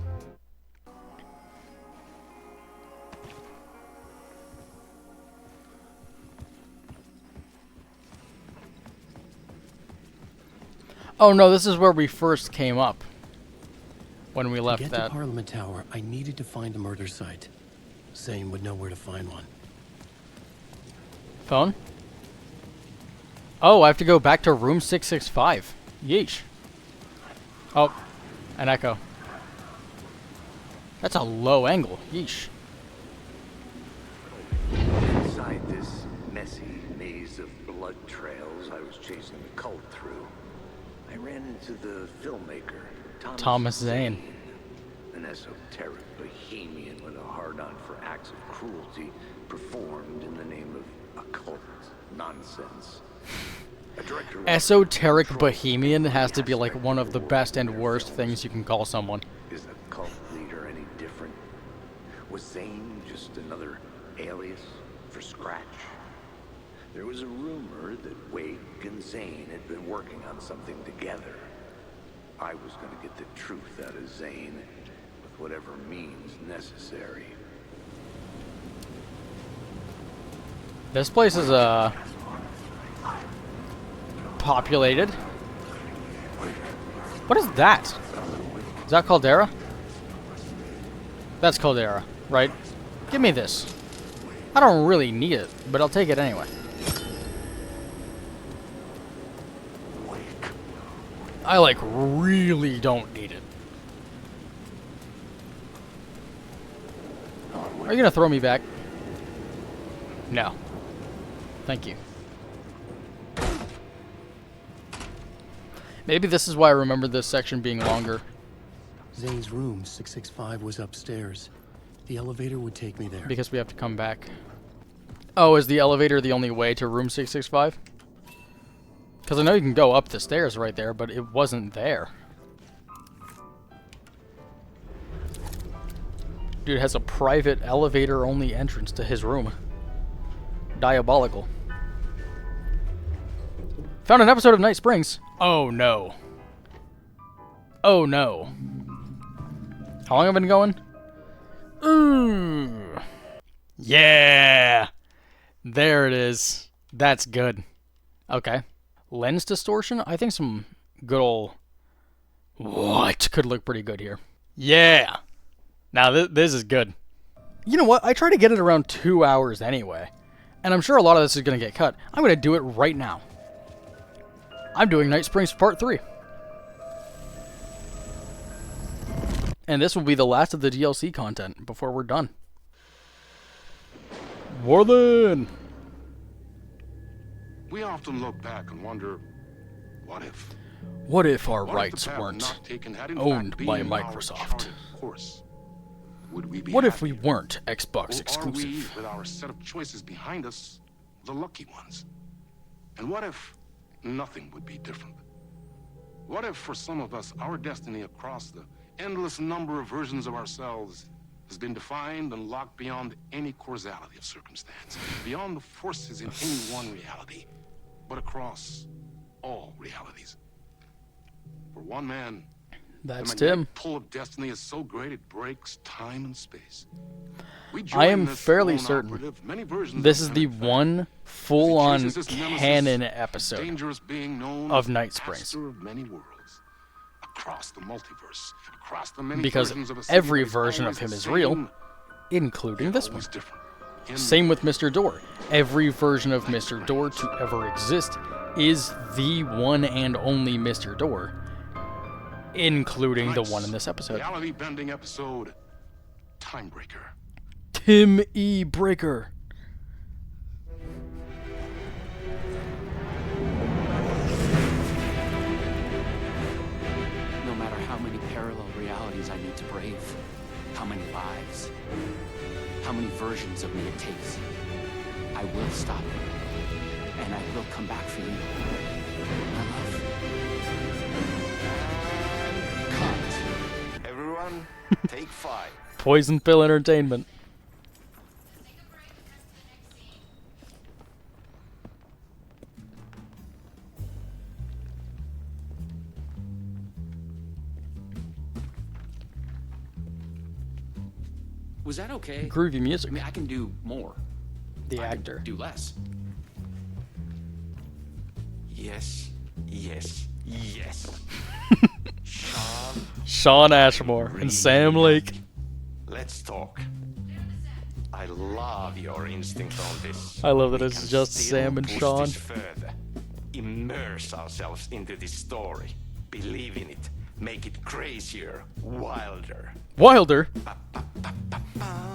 Oh no, this is where we first came up. When we To left get that. to Parliament Tower, I needed to find a murder site. Zane would know where to find one. Phone? Oh, I have to go back to room 665. Yeesh. Oh, an echo. That's a low angle. Yeesh. Inside this messy maze of blood trails I was chasing the cult through, I ran into the filmmaker, Thomas Zane. an esoteric bohemian with a hard-on for acts of cruelty performed in the name of occult nonsense. A director who Esoteric bohemian has to be like one of the best and worst things you can call someone. is the cult leader any different? Was Zane just another alias for Scratch? There was a rumor that Wake and Zane had been working on something together. I was going to get the truth out of Zane with whatever means necessary. This place is populated. What is that? Is that Caldera? That's Caldera, right? Give me this. I don't really need it, but I'll take it anyway. I like really don't need it. Are you gonna throw me back? No. Thank you. Maybe this is why I remember this section being longer. Zane's room, 665, was upstairs. The elevator would take me there. Because we have to come back. Oh, is the elevator the only way to room 665? Because I know you can go up the stairs right there, but it wasn't there. Dude has a private elevator-only entrance to his room. Diabolical. Found an episode of Night Springs. Oh no. Oh no. How long have I been going? Ooh. Yeah. There it is. That's good. Okay. Lens distortion? I think some good old... What? Could look pretty good here. Yeah. Now this is good. You know what? I try to get it around 2 hours anyway. And I'm sure a lot of this is going to get cut. I'm going to do it right now. I'm doing Night Springs Part 3. And this will be the last of the DLC content before we're done. Warden! We often look back and wonder, what if? What if our What if rights the path weren't not taken had in owned fact by been our Microsoft? charted course? Would we be What if we happier? weren't Xbox Or are we, exclusive? with our set of choices behind us, the lucky ones? And what if nothing would be different? What if, for some of us, our destiny across the endless number of versions of ourselves has been defined and locked beyond any causality of circumstance, beyond the forces in any one reality, but across all realities? For one man, That's the Tim. magnetic pull of destiny is so great it breaks time and space. We I am join this fairly lone certain operative, many versions this of is the him, in fact. one full-on He chases his nemesis, canon this episode dangerous being known of as Night the Springs. master of many worlds, across the multiverse, across the many because versions of a city every that is version of always him the is real, same, including yet this one. always different. In Same with Mr. Door. Every version of Mr. Door to ever exist is the one and only Mr. Door, including the one in this episode. reality-bending episode, Timebreaker. Tim E. Breaker. No matter how many parallel realities I need to brave, how many lives, how many versions of me it takes, I will stop. And I will come back for you. My love. Cut. Everyone, take 5. Poison Pill Entertainment. Was that okay? Groovy music. I mean, I can do more. The I actor. can do less. Yes, yes, yes. Sean, Sean Ashmore and Sam Lake. let's talk. I love your instinct on this. I love that We it's can just still Sam and push Sean. this further. Immerse ourselves into this story. Believe in it. Make it crazier, wilder. Wilder?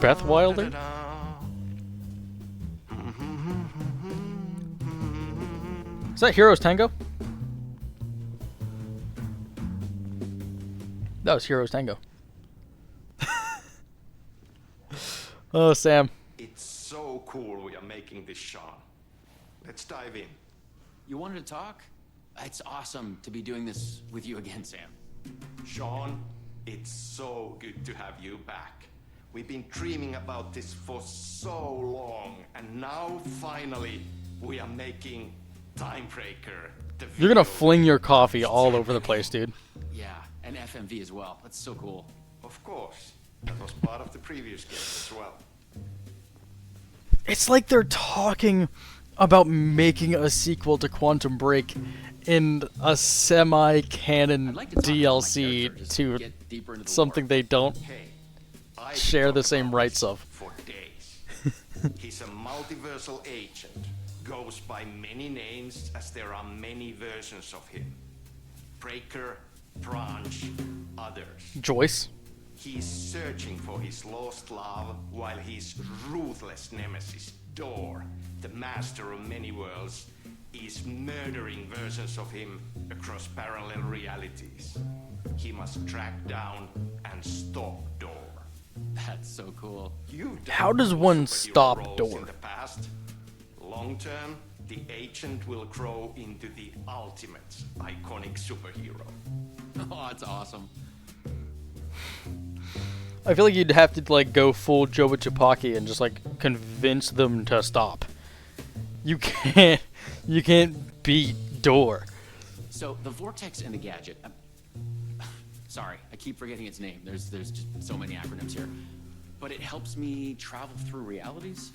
Beth Wilder? Is that Heroes Tango? That was Heroes Tango. Oh, Sam. It's so cool we are making this, Sean. Let's dive in. You wanted to talk? It's awesome to be doing this with you again, Sam. Sean, it's so good to have you back. We've been dreaming about this for so long, and now finally we are making Timebreaker. You're gonna fling your coffee all over the place, dude. Yeah, and FMV as well. That's so cool. Of course, that was part of the previous game as well. It's like they're talking about making a sequel to Quantum Break in a semi-canon I'd like to talk about my DLC character, just to get deeper into the something lore. they don't Hey, I share could the talk same about rights this of. for days. He's a multiversal agent. Goes by many names as there are many versions of him. Breaker, Branch, others. Joyce. He's searching for his lost love while his ruthless nemesis, Door, the master of many worlds, is murdering versions of him across parallel realities. He must track down and stop Door. That's so cool. You've done How does cool one superhero stop roles Door? in the past. Long term, the agent will grow into the ultimate iconic superhero. Oh, that's awesome. I feel like you'd have to like go full Joba Chupaki and just like convince them to stop. You can't beat Door. So the vortex and the gadget. Sorry, I keep forgetting its name. There's just so many acronyms here. But it helps me travel through realities.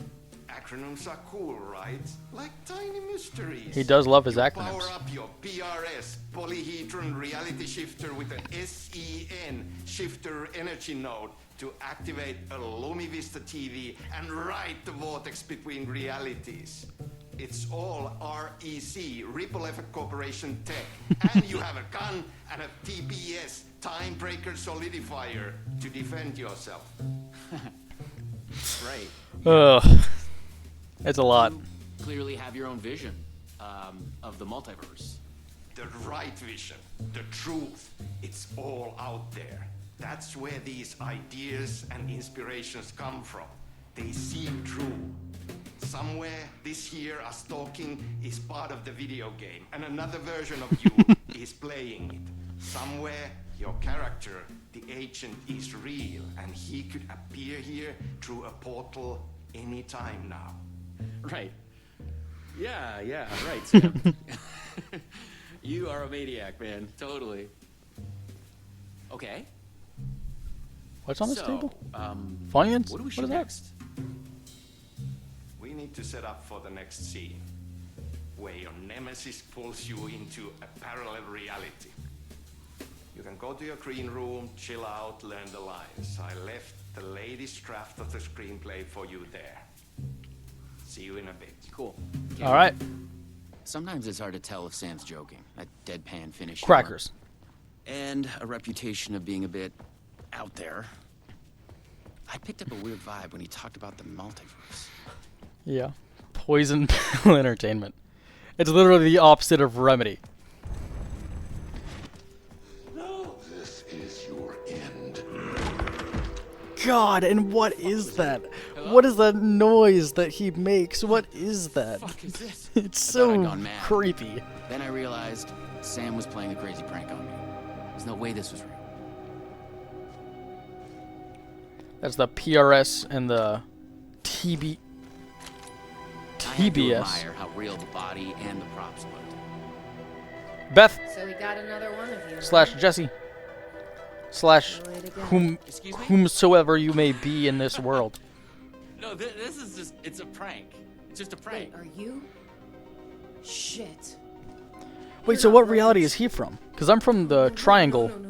Acronyms are cool, right? Like tiny mysteries. He does love his You acronyms. Power up your PRS, polyhedron reality shifter with an SEN shifter energy node to activate a Lumivista TV and ride the vortex between realities. It's all REC, Ripple Effect Corporation tech. And you have a gun and a TPS, Time Breaker Solidifier, to defend yourself. Right. Ugh. It's a lot. You clearly have your own vision of the multiverse. The right vision, the truth, it's all out there. That's where these ideas and inspirations come from. They seem true. Somewhere this here us talking is part of the video game, and another version of you is playing it. Somewhere your character, the agent, is real, and he could appear here through a portal anytime now. Right. Yeah, right, Sam. You are a maniac, man. Totally. Okay. What's on this So, table? Funyuns? What do we What shoot is that? next? We need to set up for the next scene, where your nemesis pulls you into a parallel reality. You can go to your green room, chill out, learn the lines. I left the latest draft of the screenplay for you there. See you in a bit. Cool. All right. Sometimes it's hard to tell if Sam's joking. That deadpan finish. humor. Crackers. And a reputation of being a bit out there. I picked up a weird vibe when he talked about the multiverse. Yeah. Poison pill entertainment. It's literally the opposite of Remedy. This is your end. God, and what is that? What is that noise that he makes? What is that? Fuck is this? It's I thought I'd so gone mad. creepy. Then I realized Sam was playing a crazy prank on me. There's no way this was real. That's the PRS and the TB. I had to TBS. admire how real the body and the props looked. Beth So we got another one of you. / Jesse / Excuse me? whomsoever you may be in this world. No, this is just, it's a prank. It's just a prank. Wait, are you? Shit. Wait, so what reality is he from? Because I'm from the triangle. No.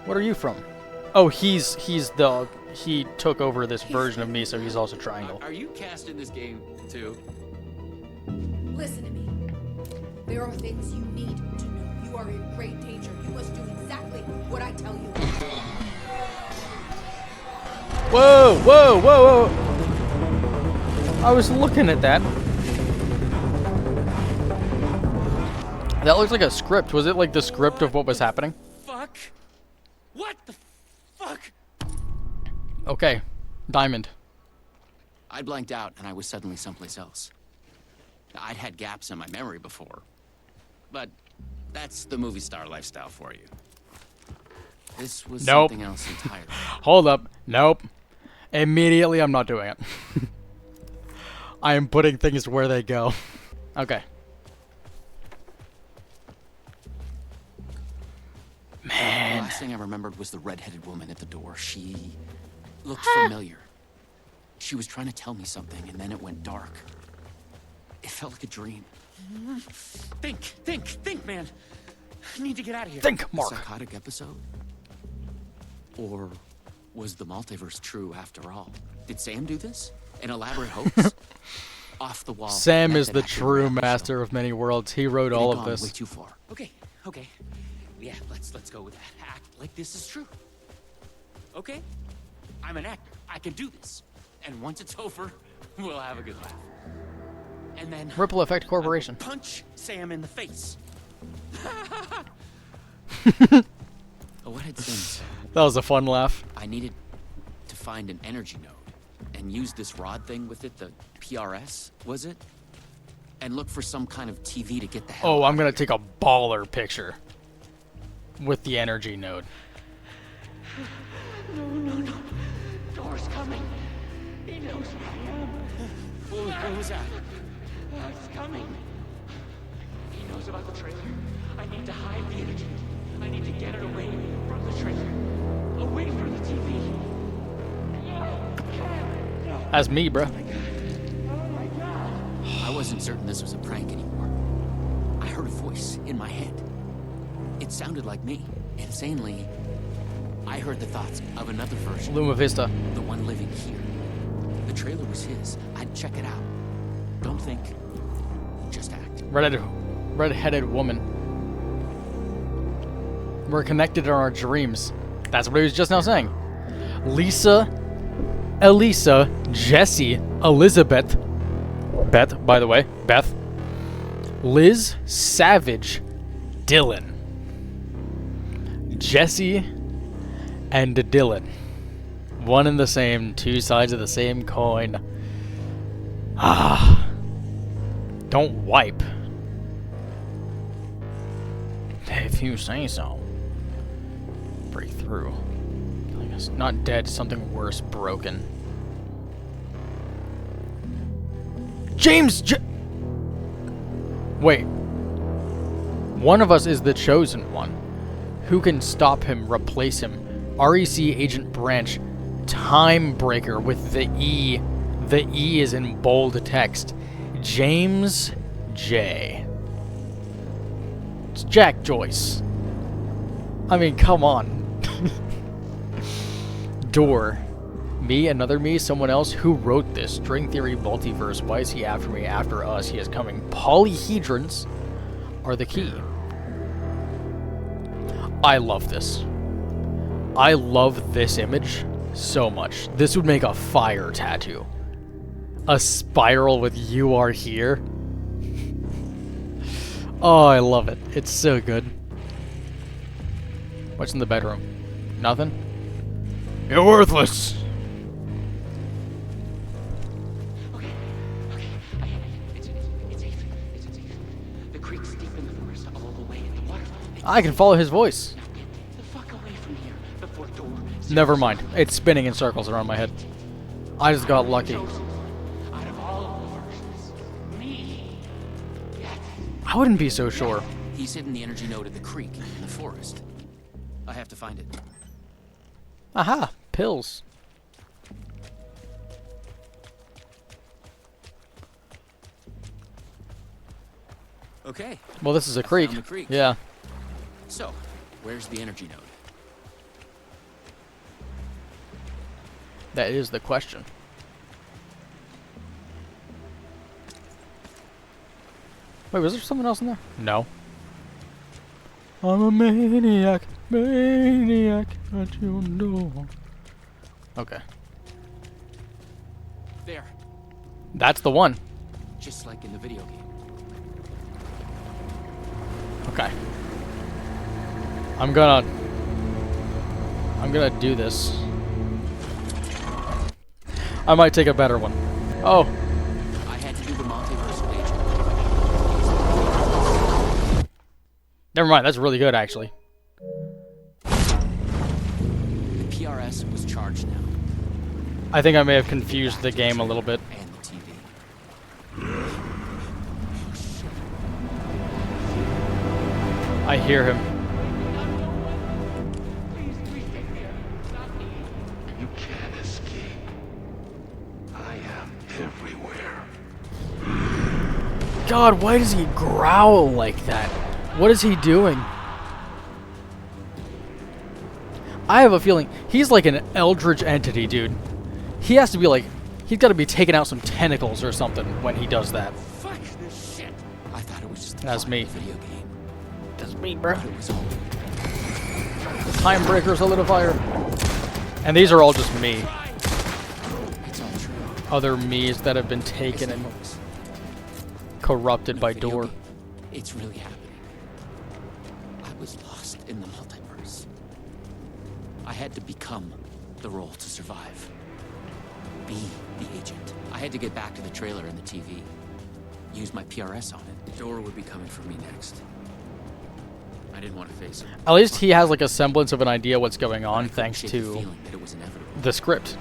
What are you from? Oh, he took over this version of me, so he's also triangle. Are you cast in this game, too? Listen to me. There are things you need to know. You are in great danger. You must do exactly what I tell you. Whoa! I was looking at that. That looks like a script. Was it like the script of what was happening? Fuck? What the fuck? Okay. Diamond. I blanked out and I was suddenly someplace else. I'd had gaps in my memory before. But that's the movie star lifestyle for you. This was Nope. something else entirely. Hold up. Nope. Immediately, I'm not doing it. I am putting things where they go. Okay. The Man. last thing I remembered was the red-headed woman at the door. She looked familiar. She was trying to tell me something, and then it went dark. It felt like a dream. Think, man. I need to get out of here. Think, Mark. A psychotic episode? Or was the multiverse true after all? Did Sam do this? An elaborate hoax? Off the wall. Sam is method the acting true episode. master of many worlds. He wrote It had all of gone Way this. too far. Okay. Yeah, let's go with that. Act like this is true. Okay? I'm an actor. I can do this. And once it's over, we'll have a good laugh. And then Ripple Effect Corporation. punch Sam in the face. What had Sam said? That was a fun laugh. I needed to find an energy node and use this rod thing with it, the PRS, was it? And look for some kind of TV to get the hell Oh, out I'm of gonna here. take a baller picture with the energy node. No. Door's coming. He knows where I am. What was that? It's coming. He knows about the trailer. I need to hide the energy. I need to get it away from the trailer. Away from the TV. That's me, bro. I wasn't certain this was a prank anymore. I heard a voice in my head. It sounded like me. Insanely, I heard the thoughts of another version. Luma Vista. The one living here. The trailer was his. I'd check it out. Don't think, just act. Red-headed woman. We're connected in our dreams. That's what he was just now saying. Lisa, Elisa, Jessie, Elizabeth, Beth, by the way, Beth, Liz, Savage, Dylan, Jesse, and Dylan. One and the same, two sides of the same coin. Ah. Don't wipe. If you say so. Break through. I guess not dead, something worse, broken. James Wait. One of us is the chosen one. Who can stop him, replace him? REC Agent Branch, Time Breaker with the E. The E is in bold text. James J. It's Jack Joyce. I mean, come on. Door. Me, another me, someone else. Who wrote this? String theory, multiverse. Why is he after me? After us, he is coming. Polyhedrons are the key. I love this. I love this image so much. This would make a fire tattoo. A spiral with "you are here." Oh, I love it. It's so good. What's in the bedroom? Nothing? You're worthless! Okay. It's safe. The creek's deep in the forest, all the way in the waterfall. I can follow his voice. Now get the fuck away from here before door. Never mind. It's spinning in circles around my head. I just got lucky. Out of all the versions, me. Yes. I wouldn't be so sure. He's hidden the energy node at the creek in the forest. I have to find it. Aha! Pills. Okay. Well, this is a I creek. found the creek. Yeah. So, where's the energy node? That is the question. Wait, was there someone else in there? No. I'm a maniac, don't you know? Okay. There. That's the one. Just like in the video game. Okay. I'm gonna do this. I might take a better one. Oh. I had to do the multiversal agent. Never mind, that's really good actually. The PRS was charged now. I think I may have confused the game a little bit. And the TV. I hear him. You can't escape. I am everywhere. God, why does he growl like that? What is he doing? I have a feeling he's like an eldritch entity, dude. He has to be like, he's got to be taking out some tentacles or something when he does that. Fuck this shit. I thought it was just That's me. Video game. That's me, bro. But it was all Time Breaker Solidifier. And these are all just me. it's all true. Other me's that have been taken and corrupted by Video Door. game. It's really happening. I was lost in the multiverse. I had to become the role to survive. Be the agent. I had to get back to the trailer and the TV. Use my PRS on it. Door would be coming for me next. I didn't want to face him. At least he has like a semblance of an idea what's going But I on couldn't thanks shake the to feeling that it was inevitable. the script.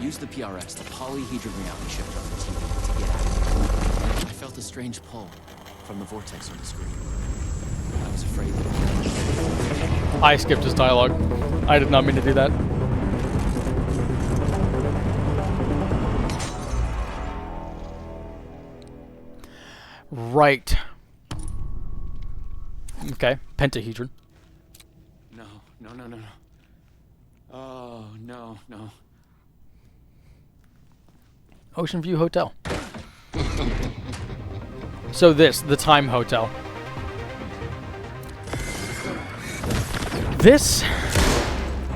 Use the PRS, the polyhedron reality shift on the TV to get out. I felt a strange pull from the vortex on the screen. I was afraid. I skipped his dialogue. I did not mean to do that. Right. Okay, pentahedron. No, no, no, no, no. Oh, no, no. Oceanview Hotel. So this, the Time Hotel. This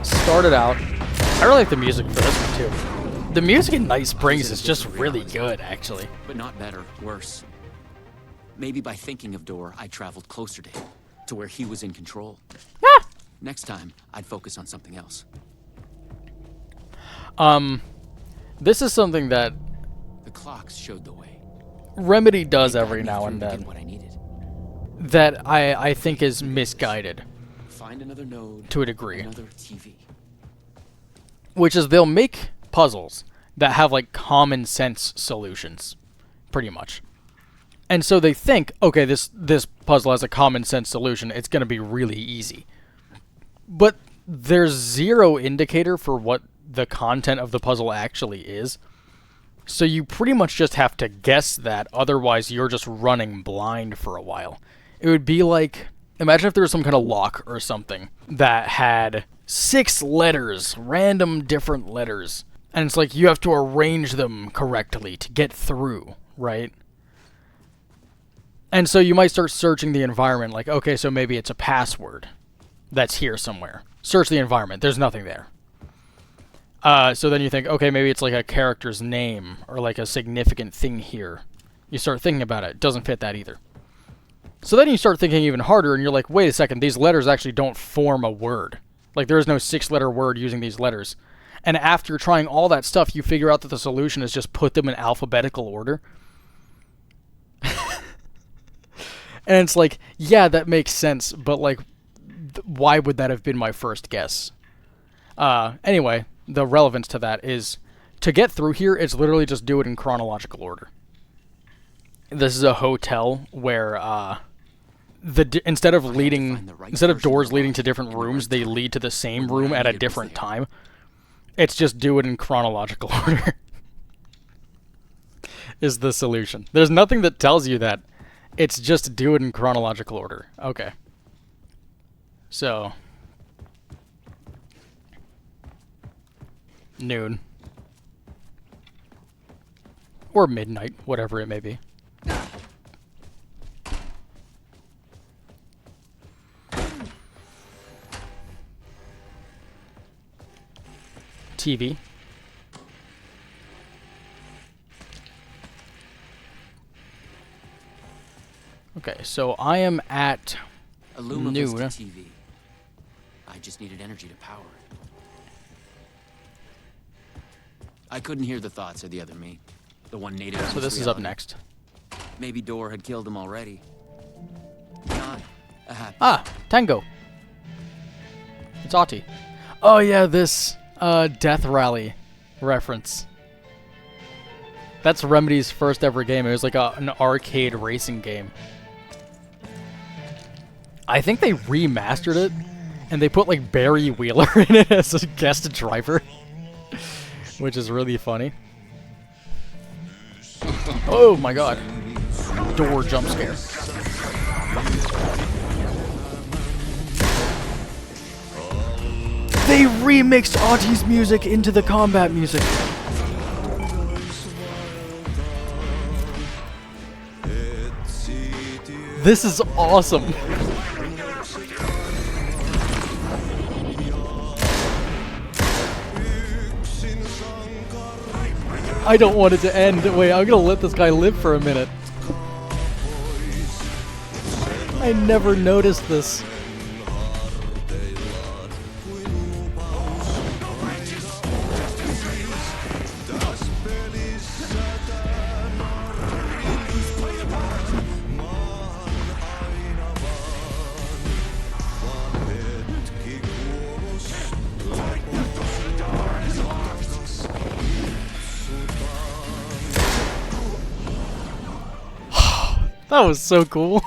started out... I really like the music for this one, too. The music in Night Springs is just really good, actually. But not better, worse. Maybe by thinking of Door, I traveled closer to him, to where he was in control. Ah! Next time, I'd focus on something else. This is something that The clocks showed the way. Remedy does They got every me now through and to then get what I needed. that I think is misguided Find another node, to a degree. another TV. Which is they'll make puzzles that have like common sense solutions, pretty much. And so they think, okay, this puzzle has a common sense solution, it's going to be really easy. But there's zero indicator for what the content of the puzzle actually is. So you pretty much just have to guess that, otherwise you're just running blind for a while. It would be like, imagine if there was some kind of lock or something that had 6 letters, random different letters. And it's like you have to arrange them correctly to get through, right? And so you might start searching the environment, like, okay, so maybe it's a password that's here somewhere. Search the environment, there's nothing there. So then you think, okay, maybe it's like a character's name, or like a significant thing here. You start thinking about it, doesn't fit that either. So then you start thinking even harder, and you're like, wait a second, these letters actually don't form a word. Like, there is no 6-letter word using these letters. And after trying all that stuff, you figure out that the solution is just put them in alphabetical order. And it's like, yeah, that makes sense, but like, why would that have been my first guess? Anyway, the relevance to that is, to get through here, it's literally just do it in chronological order. This is a hotel where, instead of doors leading to different rooms, they lead to the same room at a different time. It's just do it in chronological order. Is the solution. There's nothing that tells you that. It's just do it in chronological order. Okay. So. Noon. Or midnight, whatever it may be. TV. Okay, so I am at noon. TV. I just needed energy to power it. I couldn't hear the thoughts of the other me, the one native. So this is up next. Maybe Door had killed him already. Not a happy. Ah, Tango. It's Ahti. Oh yeah, this Death Rally reference. That's Remedy's first ever game. It was like an arcade racing game. I think they remastered it, and they put like Barry Wheeler in it as a guest driver, which is really funny. Oh my god. Door jump scare. They remixed Ahti's music into the combat music. This is awesome. I don't want it to end. Wait, I'm gonna let this guy live for a minute. I never noticed this. That was so cool.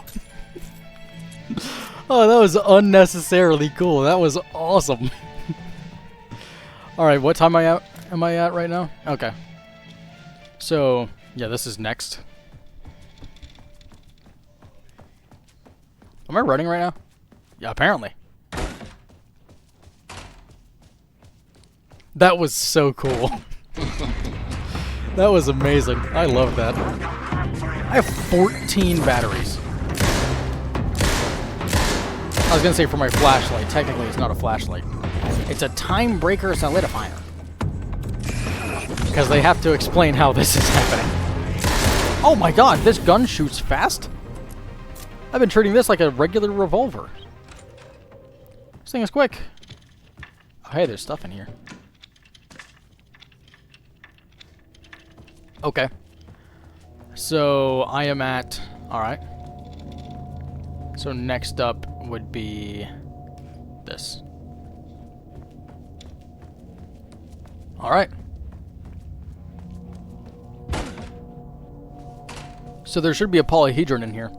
Oh, that was unnecessarily cool. That was awesome. Alright, what time am I at right now? Okay. So, yeah, this is next. Am I running right now? Yeah, apparently. That was so cool. That was amazing. I love that. I have 14 batteries. I was gonna say for my flashlight. Technically, it's not a flashlight. It's a time breaker solidifier. Because they have to explain how this is happening. Oh my god, this gun shoots fast? I've been treating this like a regular revolver. This thing is quick. Oh, hey, there's stuff in here. Okay. So, I am at... Alright. So, next up would be... this. Alright. So, there should be a polyhedron in here.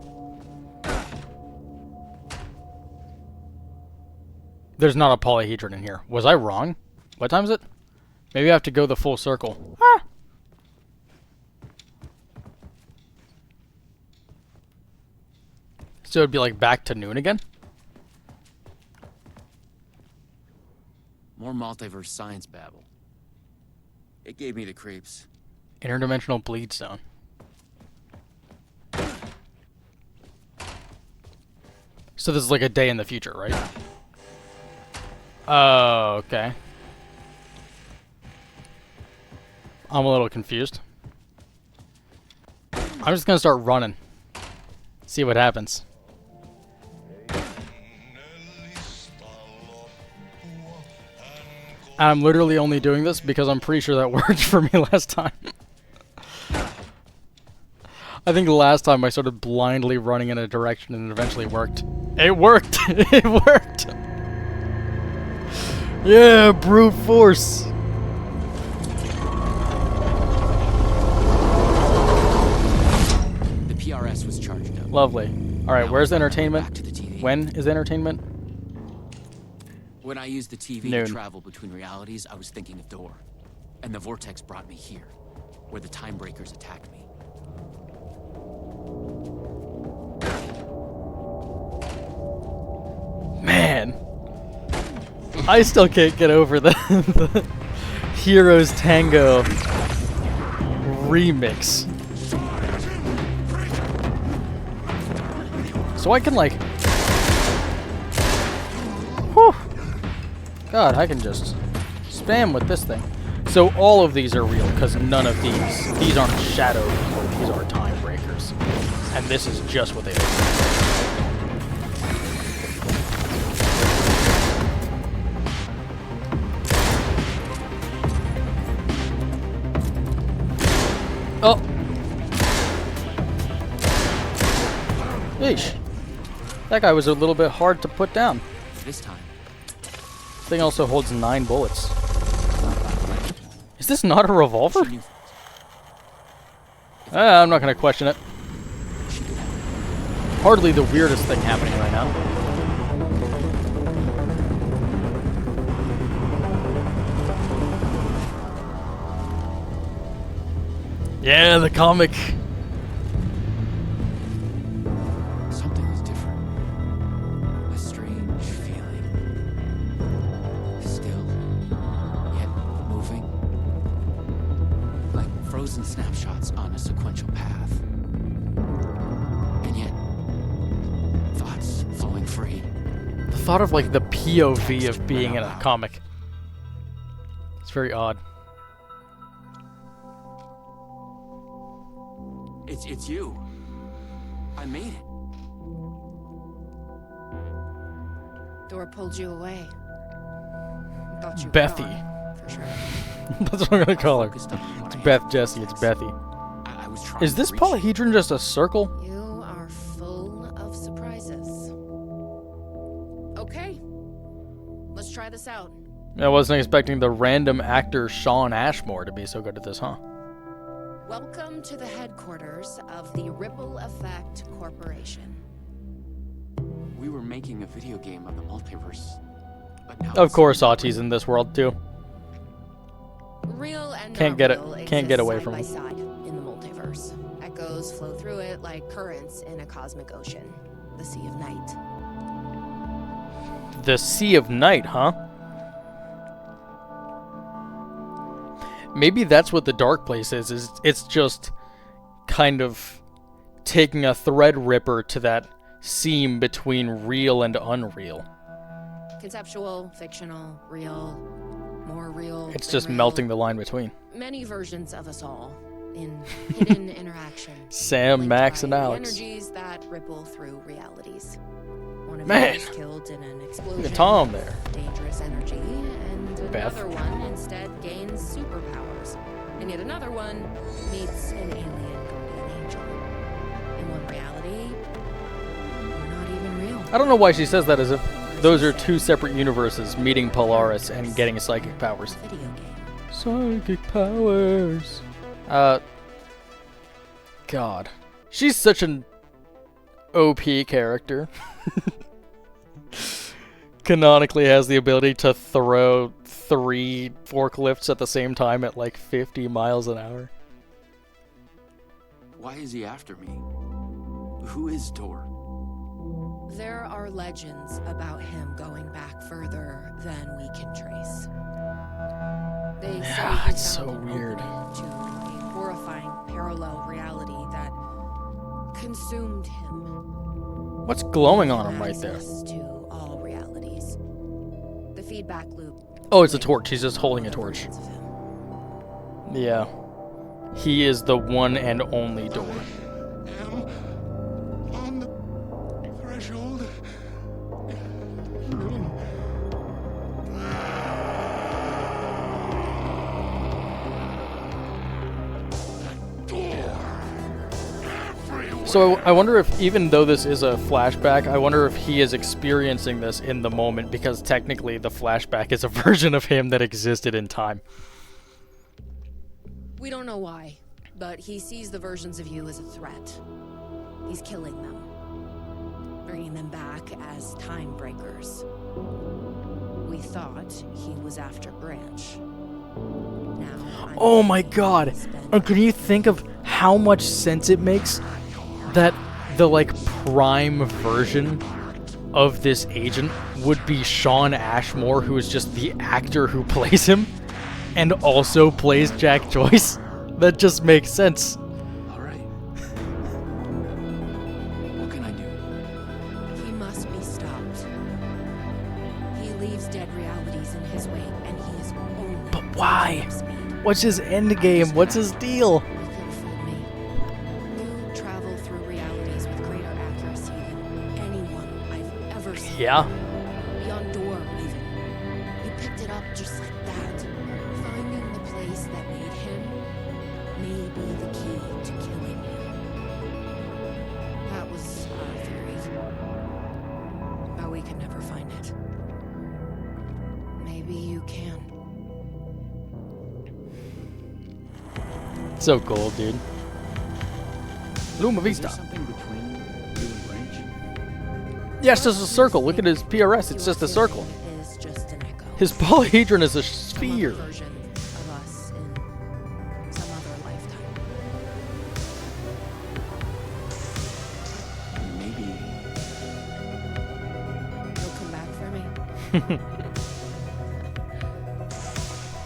There's not a polyhedron in here. Was I wrong? What time is it? Maybe I have to go the full circle. Ah! So it'd be like back to noon again? More multiverse science babble. It gave me the creeps. Interdimensional bleed zone. So this is like a day in the future, right? Oh, okay. I'm a little confused. I'm just gonna start running. See what happens. I'm literally only doing this because I'm pretty sure that worked for me last time. I think last time I started blindly running in a direction and it eventually worked. It worked! It worked! Yeah, brute force! The PRS was charged up. Lovely. Alright, where's the entertainment? Back to the TV. When is entertainment? When I used the TV Noon. to travel between realities, I was thinking of Door. And the vortex brought me here, where the time breakers attacked me. Man. I still can't get over the Heroes Tango remix. So I can like... Whew. God, I can just spam with this thing. So all of these are real, because none of these aren't shadow people, these are time breakers. And this is just what they look like. Oh! Yeesh. That guy was a little bit hard to put down. This time. This thing also holds 9 bullets. Is this not a revolver? I'm not gonna question it. Hardly the weirdest thing happening right now. Yeah, the comic. Something was different. A strange feeling. Still, yet moving. Like frozen snapshots on a sequential path. And yet, thoughts flowing free. The thought of like the POV of being in a comic. It's very odd. It's you. I made it. Door pulled you away. Thought you were Bethy. gone, for sure. That's what I'm gonna call her. Focused on who It's I am. Beth Jessie, it's Bethy. I was trying Is to this reach polyhedron just a circle? You are full of surprises. Okay. Let's try this out. I wasn't expecting the random actor Sean Ashmore to be so good at this, huh? Welcome to the headquarters of the Ripple Effect Corporation. We were making a video game of the multiverse, but now Of course, Auti's in this world too. Real and Can't not get it. real Can't get exist away side from by it. side in the multiverse. Echoes flow through it like currents in a cosmic ocean, the Sea of Night. The Sea of Night, huh? Maybe that's what the dark place is it's just kind of taking a thread ripper to that seam between real and unreal. Conceptual, fictional, real, more real. It's than just real. melting the line between. Many versions of us all in hidden interaction. Sam, linked Max, by and Alex. Energies that ripple through realities. One of Man. you is killed in an explosion. Look at Tom there. Dangerous energy, and Beth. another one instead gains superpowers. And yet another one meets an alien guardian angel. In one reality, we're not even real. I don't know why she says that as if those are two separate universes meeting Polaris and getting psychic powers. Video game. Psychic powers. God. She's such an OP character. Canonically has the ability to throw 3 forklifts at the same time at like 50 miles an hour. Why is he after me? Who is Dor? There are legends about him going back further than we can trace. They say he it's so found an weird. opening to a horrifying parallel reality that consumed him. What's glowing on him right there? Access to all realities. The feedback loop. Oh, it's a torch. He's just holding a torch. Versions of him. Yeah. He is the one and only Dor. am on the threshold. So I wonder if, even though this is a flashback, I wonder if he is experiencing this in the moment, because technically the flashback is a version of him that existed in time. We don't know why, but he sees the versions of you as a threat. He's killing them, bringing them back as time breakers. We thought he was after Branch. Now, Oh my god! And can you think of how much sense it makes that the like prime version of this agent would be Sean Ashmore, who is just the actor who plays him and also plays Jack Joyce? That just makes sense. All right. What can I do? He must be stopped. He leaves dead realities in his wake, and he is only. But why? warp speed. What's his end game? What's his deal? You couldn't fool me. You travel through realities with greater accuracy than anyone I've ever seen. Yeah. Beyond Door, even. You picked it up just like that. Finding the place that made him may be the key to killing him. That was our theory. But we could never find it. Maybe you can. So cool, dude. Luma Is there Vista. something between you and Branch? Yes, it's a circle. Look at his PRS. It's just a circle. Is just an echo. His polyhedron is a Some sphere. other version of us in some other lifetime. Maybe. You'll come back for me.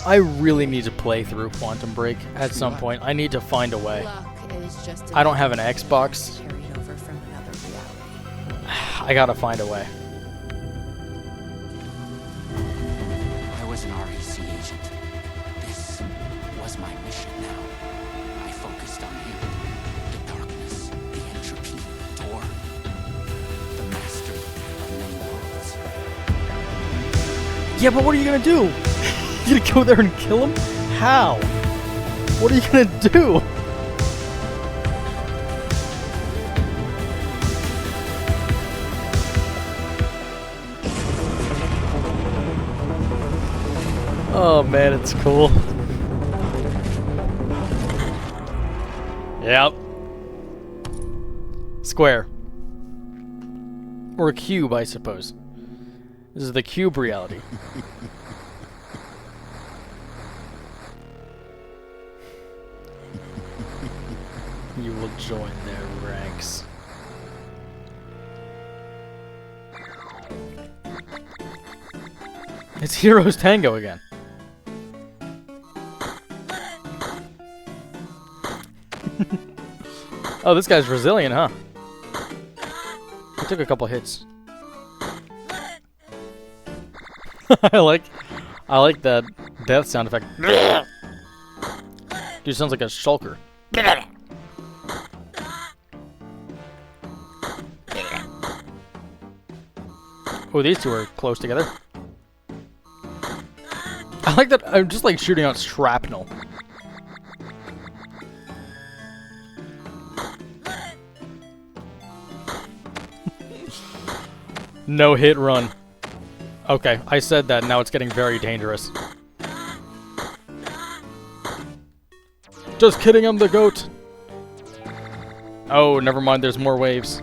I really need to play through Quantum Break at some point. I need to find a way. Luck is just I don't have an Xbox. carried over from another reality. I gotta find a way. I was an REC agent. This was my mission now. I focused on him. The darkness, the entropy, Dor. The master of many worlds. Yeah, but what are you gonna do? You gonna go there and kill him? How? What are you gonna do? Oh man, it's cool. Yep. Square. Or a cube, I suppose. This is the cube reality. You will join their ranks. It's Heroes Tango again. Oh, this guy's Brazilian, huh? He took a couple hits. I like that death sound effect. Dude sounds like a shulker. Oh, these two are close together. I like that. I'm just like shooting out shrapnel. No hit run. Okay, I said that. Now it's getting very dangerous. Just kidding, I'm the goat. Oh, never mind. There's more waves.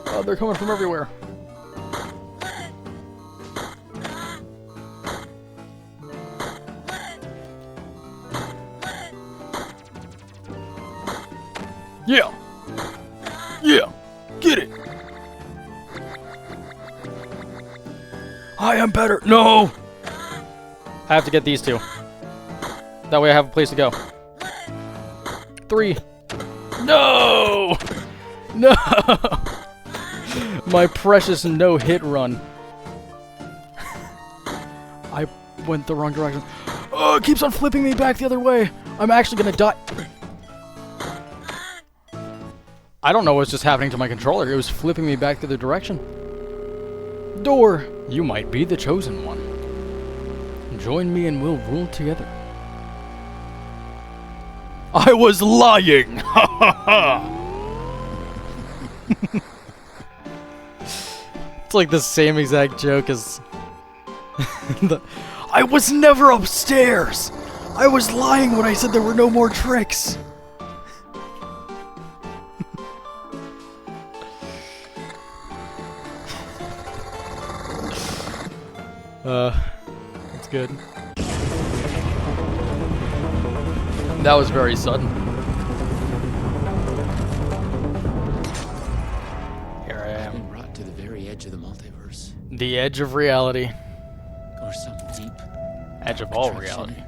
Oh, they're coming from everywhere. Yeah. Yeah. Get it. I am better. No. I have to get these two. That way I have a place to go. 3. No. No. My precious no-hit run. I went the wrong direction. Oh, it keeps on flipping me back the other way. I'm actually gonna die. I don't know what's just happening to my controller. It was flipping me back the other direction. Door, you might be the chosen one. Join me and we'll rule together. I was lying! Ha ha ha! It's like the same exact joke as... I was never upstairs! I was lying when I said there were no more tricks! That's good. That was very sudden. Here I am. Been brought to the very edge of the multiverse. The edge of reality. Or some deep Edge of all attraction. reality.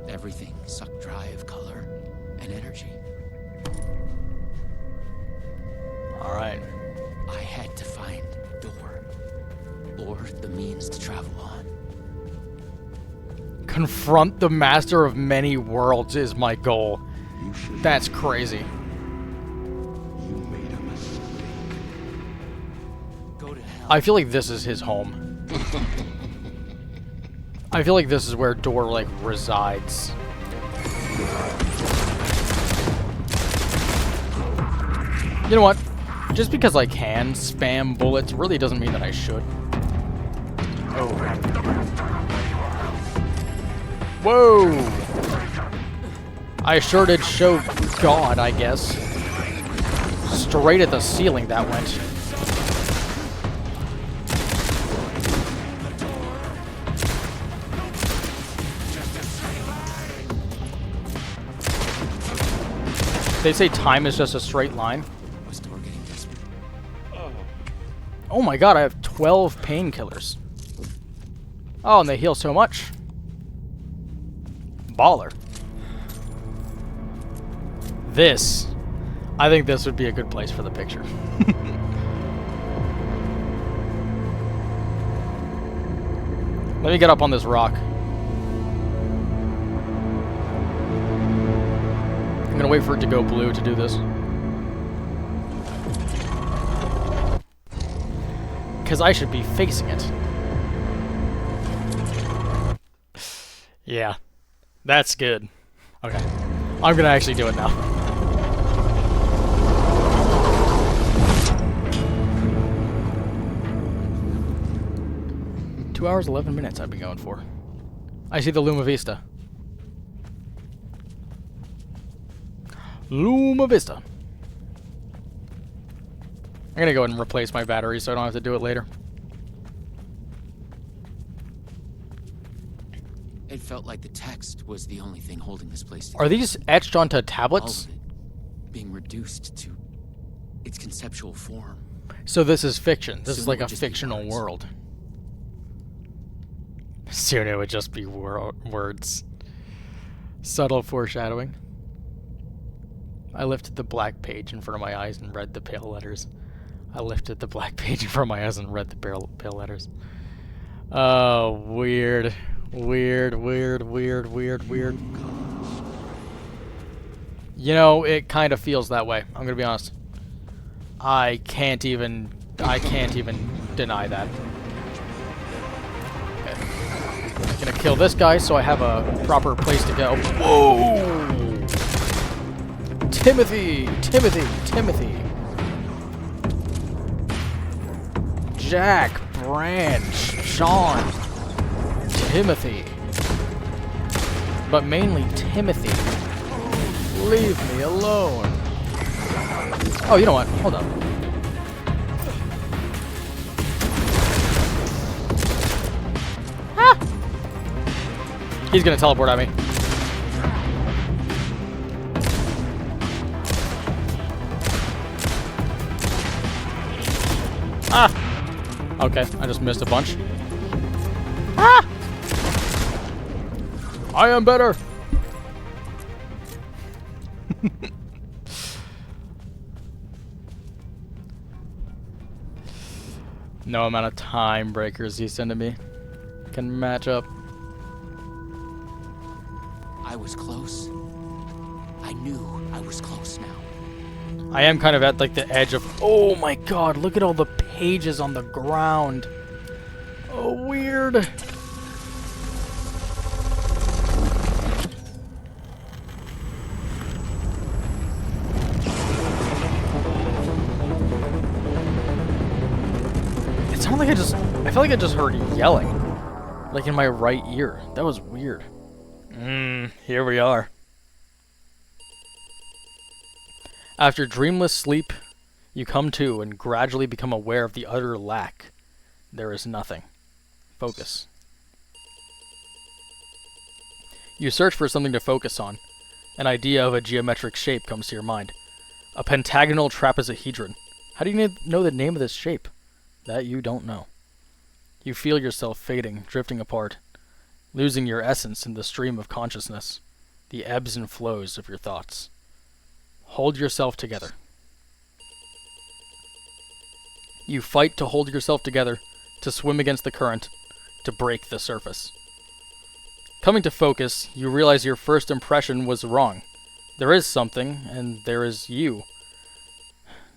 Everything sucked dry of color and energy. Alright. I had to find Door. Or the means to travel on. Confront the master of many worlds is my goal. That's crazy. You made a mistake. Go to hell. I feel like this is his home. I feel like this is where Door, like, resides. You know what? Just because I can spam bullets really doesn't mean that I should. Oh. Whoa! I sure did show God, I guess. Straight at the ceiling that went. They say time is just a straight line. Was Door getting desperate? Oh my god, I have 12 painkillers. Oh, and they heal so much. Baller. This. I think this would be a good place for the picture. Let me get up on this rock. I'm gonna wait for it to go blue to do this. Because I should be facing it. Yeah. That's good. Okay. I'm gonna actually do it now. Two hours, 11 minutes I've been going for. I see the Luma Vista. Luma Vista. I'm gonna go ahead and replace my battery so I don't have to do it later. It felt like the text was the only thing holding this place together. Are these etched onto All tablets? of it being reduced to its conceptual form. So this is fiction. This is Soon like it a would just be fictional words. world. Soon it would just be words. Subtle foreshadowing. I lifted the black page in front of my eyes and read the pale letters. I lifted the black page in front of my eyes and read the pale letters. Oh, weird. Weird. You know, it kind of feels that way. I'm gonna be honest. I can't even deny that. Okay. I'm gonna kill this guy so I have a proper place to go. Whoa! Timothy! Jack, Branch, Sean, Timothy. But mainly Timothy. Leave me alone. Oh, you know what? Hold up. Ah! He's gonna teleport at me. Ah! Okay, I just missed a bunch. Ah! I am better! No amount of time breakers he sent to me can match up. I was close. I knew I was close now. I am kind of at like the edge of... Oh my god, look at all the pages on the ground. Oh, weird. It sounded like I feel like I just heard yelling. Like in my right ear. That was weird. Here we are. After dreamless sleep, you come to and gradually become aware of the utter lack. There is nothing. Focus. You search for something to focus on. An idea of a geometric shape comes to your mind. A pentagonal trapezohedron. How do you know the name of this shape? That you don't know. You feel yourself fading, drifting apart, losing your essence in the stream of consciousness, the ebbs and flows of your thoughts. Hold yourself together. You fight to hold yourself together, to swim against the current, to break the surface. Coming to focus, you realize your first impression was wrong. There is something, and there is you.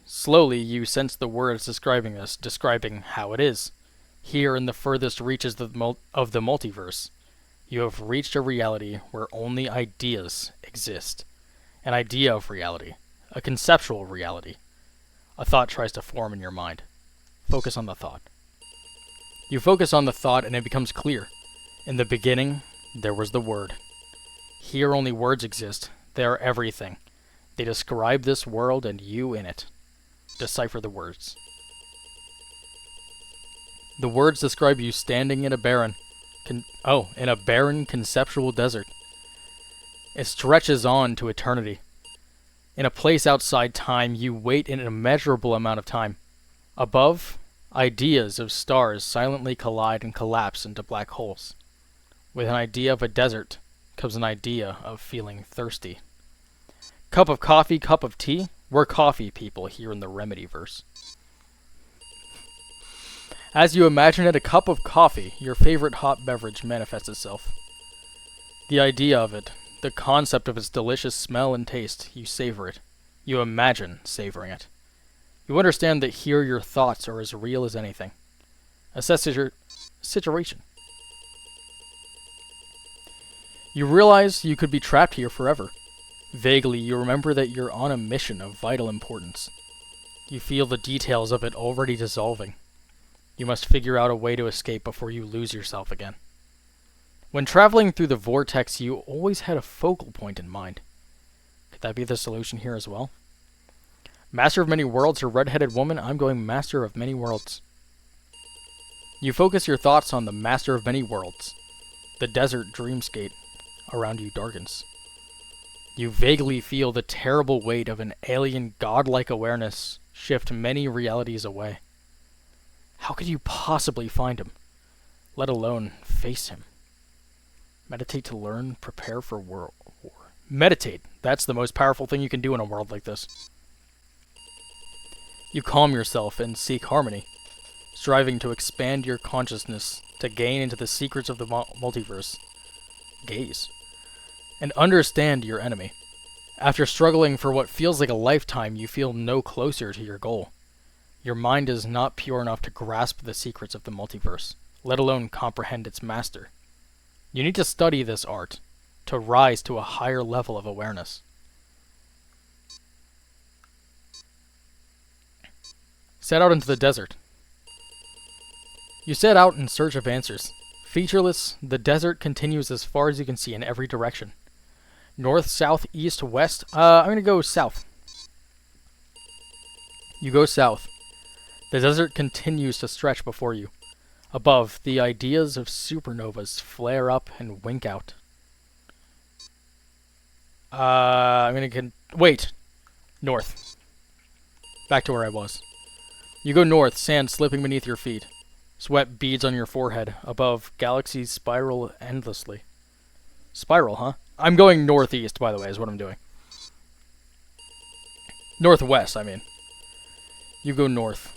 Slowly, you sense the words describing this, describing how it is. Here in the furthest reaches of the multiverse, you have reached a reality where only ideas exist. An idea of reality. A conceptual reality. A thought tries to form in your mind. Focus on the thought. You focus on the thought and it becomes clear. In the beginning, there was the word. Here only words exist. They are everything. They describe this world and you in it. Decipher the words. The words describe you standing in a barren conceptual desert. It stretches on to eternity. In a place outside time, you wait an immeasurable amount of time. Above, ideas of stars silently collide and collapse into black holes. With an idea of a desert comes an idea of feeling thirsty. Cup of coffee, cup of tea? We're coffee people here in the Remedyverse. As you imagine it, a cup of coffee, your favorite hot beverage, manifests itself. The idea of it, the concept of its delicious smell and taste, you savor it. You imagine savoring it. You understand that here your thoughts are as real as anything. Assess your situation. You realize you could be trapped here forever. Vaguely, you remember that you're on a mission of vital importance. You feel the details of it already dissolving. You must figure out a way to escape before you lose yourself again. When traveling through the vortex, you always had a focal point in mind. Could that be the solution here as well? Master of many worlds or red-headed woman? I'm going master of many worlds. You focus your thoughts on the master of many worlds. The desert dreamscape around you darkens. You vaguely feel the terrible weight of an alien godlike awareness shift many realities away. How could you possibly find him, let alone face him? Meditate to learn, prepare for world war. Meditate. That's the most powerful thing you can do in a world like this. You calm yourself and seek harmony, striving to expand your consciousness to gain into the secrets of the multiverse. Gaze. And understand your enemy. After struggling for what feels like a lifetime, you feel no closer to your goal. Your mind is not pure enough to grasp the secrets of the multiverse, let alone comprehend its master. You need to study this art to rise to a higher level of awareness. Set out into the desert. You set out in search of answers. Featureless, the desert continues as far as you can see in every direction. North, south, east, west. I'm going to go south. You go south. The desert continues to stretch before you. Above, the ideas of supernovas flare up and wink out. I'm going to... Wait. North. Back to where I was. You go north, sand slipping beneath your feet. Sweat beads on your forehead. Above, galaxies spiral endlessly. Spiral, huh? I'm going northeast, by the way, is what I'm doing. Northwest, I mean. You go north.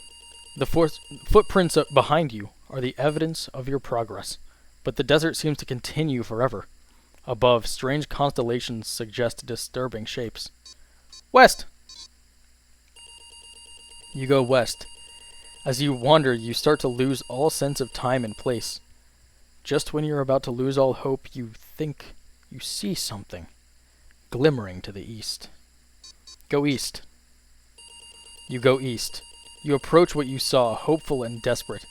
The footprints behind you are the evidence of your progress, but the desert seems to continue forever. Above, strange constellations suggest disturbing shapes. West! You go west. As you wander, you start to lose all sense of time and place. Just when you're about to lose all hope, you think you see something glimmering to the east. Go east. You go east. You approach what you saw, hopeful and desperate.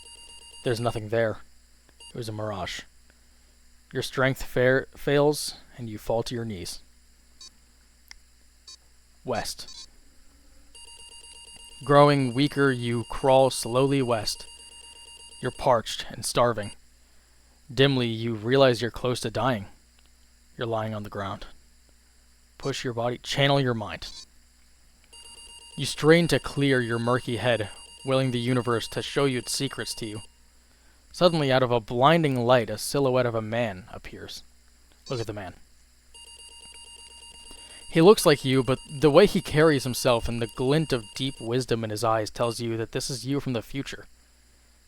There's nothing there. It was a mirage. Your strength fails, and you fall to your knees. West. Growing weaker, you crawl slowly west. You're parched and starving. Dimly, you realize you're close to dying. You're lying on the ground. Push your body, channel your mind. You strain to clear your murky head, willing the universe to show you its secrets to you. Suddenly, out of a blinding light, a silhouette of a man appears. Look at the man. He looks like you, but the way he carries himself and the glint of deep wisdom in his eyes tells you that this is you from the future.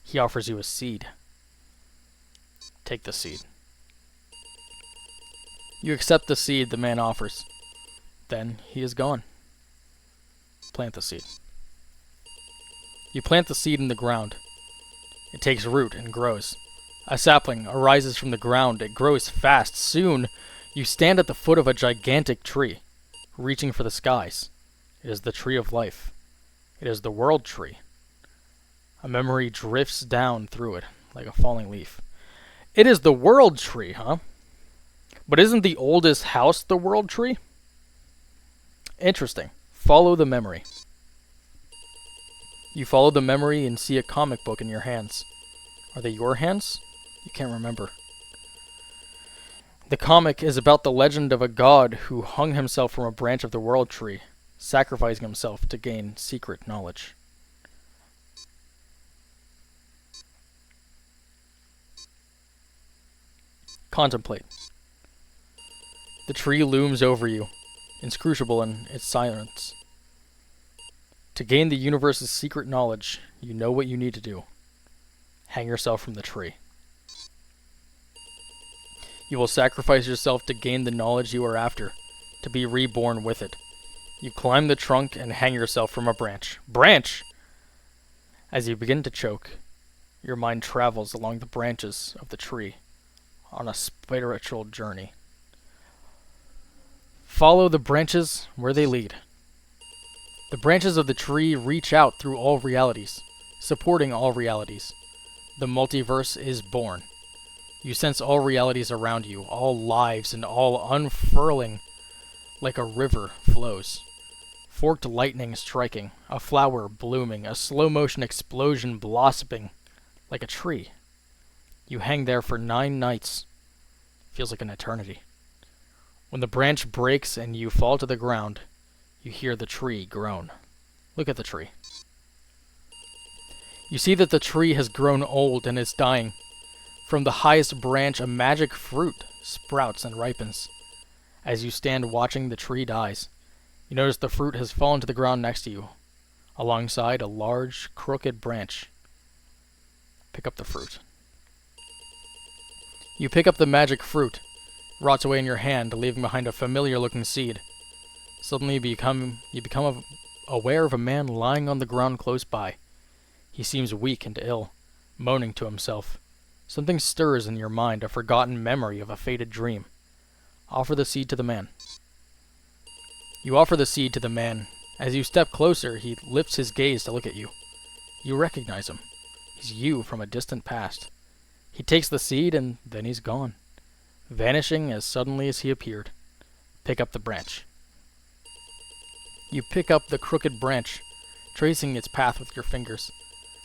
He offers you a seed. Take the seed. You accept the seed the man offers. Then he is gone. Plant the seed. You plant the seed in the ground. It takes root and grows. A sapling arises from the ground. It grows fast. Soon, you stand at the foot of a gigantic tree, reaching for the skies. It is the tree of life. It is the world tree. A memory drifts down through it, like a falling leaf. It is the world tree, huh? But isn't the oldest house the world tree? Interesting. Follow the memory. You follow the memory and see a comic book in your hands. Are they your hands? You can't remember. The comic is about the legend of a god who hung himself from a branch of the world tree, sacrificing himself to gain secret knowledge. Contemplate. The tree looms over you, inscrutable in its silence. To gain the universe's secret knowledge, you know what you need to do. Hang yourself from the tree. You will sacrifice yourself to gain the knowledge you are after, to be reborn with it. You climb the trunk and hang yourself from a branch. Branch! As you begin to choke, your mind travels along the branches of the tree on a spiritual journey. Follow the branches where they lead. The branches of the tree reach out through all realities, supporting all realities. The multiverse is born. You sense all realities around you, all lives and all unfurling like a river flows. Forked lightning striking, a flower blooming, a slow-motion explosion blossoming like a tree. You hang there for 9 nights. Feels like an eternity. When the branch breaks and you fall to the ground, you hear the tree groan. Look at the tree. You see that the tree has grown old and is dying. From the highest branch, a magic fruit sprouts and ripens. As you stand watching the tree dies, you notice the fruit has fallen to the ground next to you, alongside a large, crooked branch. Pick up the fruit. You pick up the magic fruit. It rots away in your hand, leaving behind a familiar-looking seed. Suddenly you become aware of a man lying on the ground close by. He seems weak and ill, moaning to himself. Something stirs in your mind, a forgotten memory of a faded dream. Offer the seed to the man. You offer the seed to the man. As you step closer, he lifts his gaze to look at you. You recognize him. He's you from a distant past. He takes the seed and then he's gone, vanishing as suddenly as he appeared. Pick up the branch. You pick up the crooked branch, tracing its path with your fingers.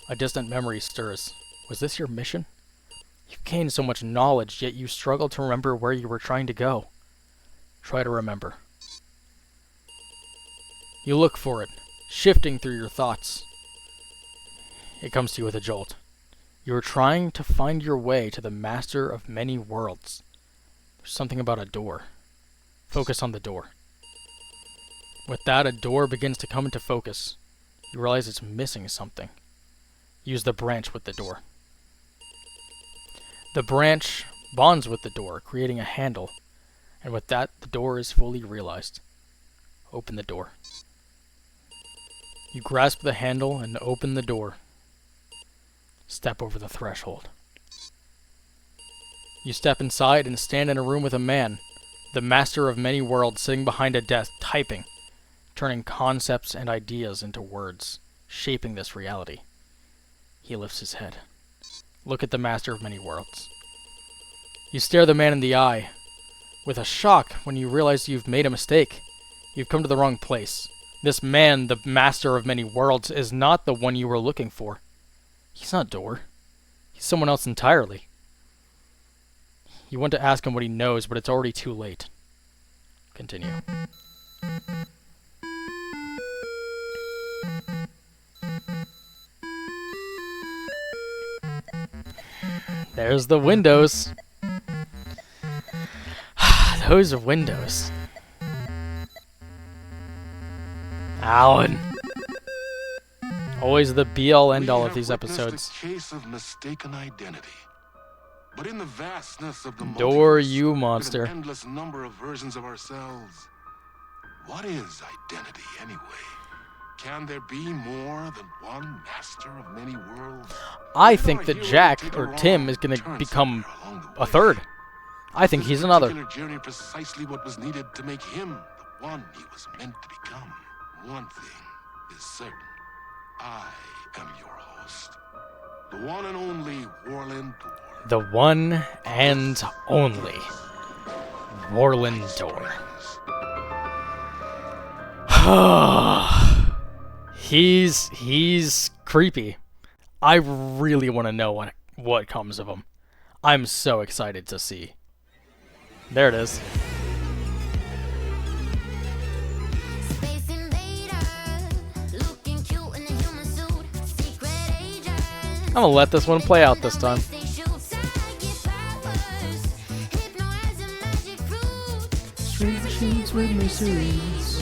A distant memory stirs. Was this your mission? You've gained so much knowledge, yet you struggle to remember where you were trying to go. Try to remember. You look for it, shifting through your thoughts. It comes to you with a jolt. You are trying to find your way to the master of many worlds. There's something about a door. Focus on the door. With that, a door begins to come into focus. You realize it's missing something. Use the branch with the door. The branch bonds with the door, creating a handle, and with that, the door is fully realized. Open the door. You grasp the handle and open the door. Step over the threshold. You step inside and stand in a room with a man, the master of many worlds, sitting behind a desk, typing, turning concepts and ideas into words, shaping this reality. He lifts his head. Look at the master of many worlds. You stare the man in the eye, with a shock when you realize you've made a mistake. You've come to the wrong place. This man, the master of many worlds, is not the one you were looking for. He's not Door. He's someone else entirely. You want to ask him what he knows, but it's already too late. Continue. There's the windows. Those are windows. Alan. Always the be-all, end-all of these episodes. A case of mistaken identity. But in the vastness of the Door, multiverse, you with monster. an endless number of versions of ourselves. What is identity anyway? Can there be more than one master of many worlds? I think that Jack, or Tim, is going to become a third. I think he's another. This particular journey precisely what was needed to make him the one he was meant to become. One thing is certain. I am your host. The one and only Warland Door. The one and only Warland Door. He's creepy. I really want to know what comes of him. I'm so excited to see. There it is. I'm gonna let this one play out this time. Strange sheets with mysteries.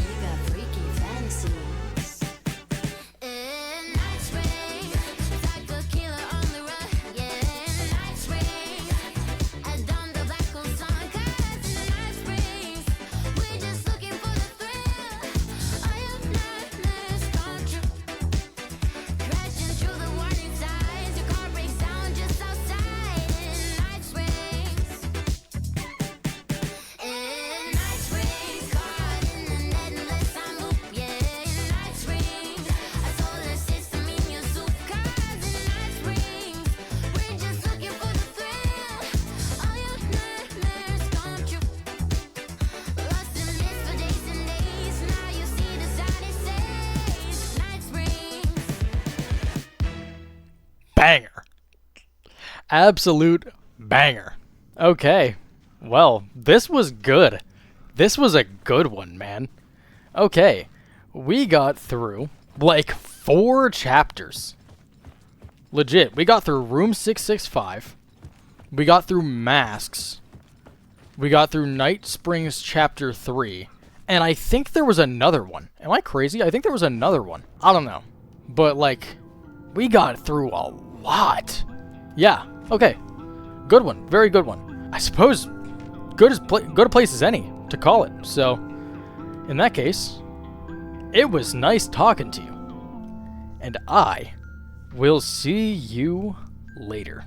banger. Absolute banger. Okay. Well, this was good. This was a good one, man. Okay. We got through like 4 chapters. Legit. We got through room 665. We got through masks. We got through Night Springs chapter 3. And I think there was another one. Am I crazy? I think there was another one. I don't know. But like, we got through a lot. Yeah. Okay. Good one. Very good one. I suppose good a place as any to call it. So, in that case, it was nice talking to you. And I will see you later.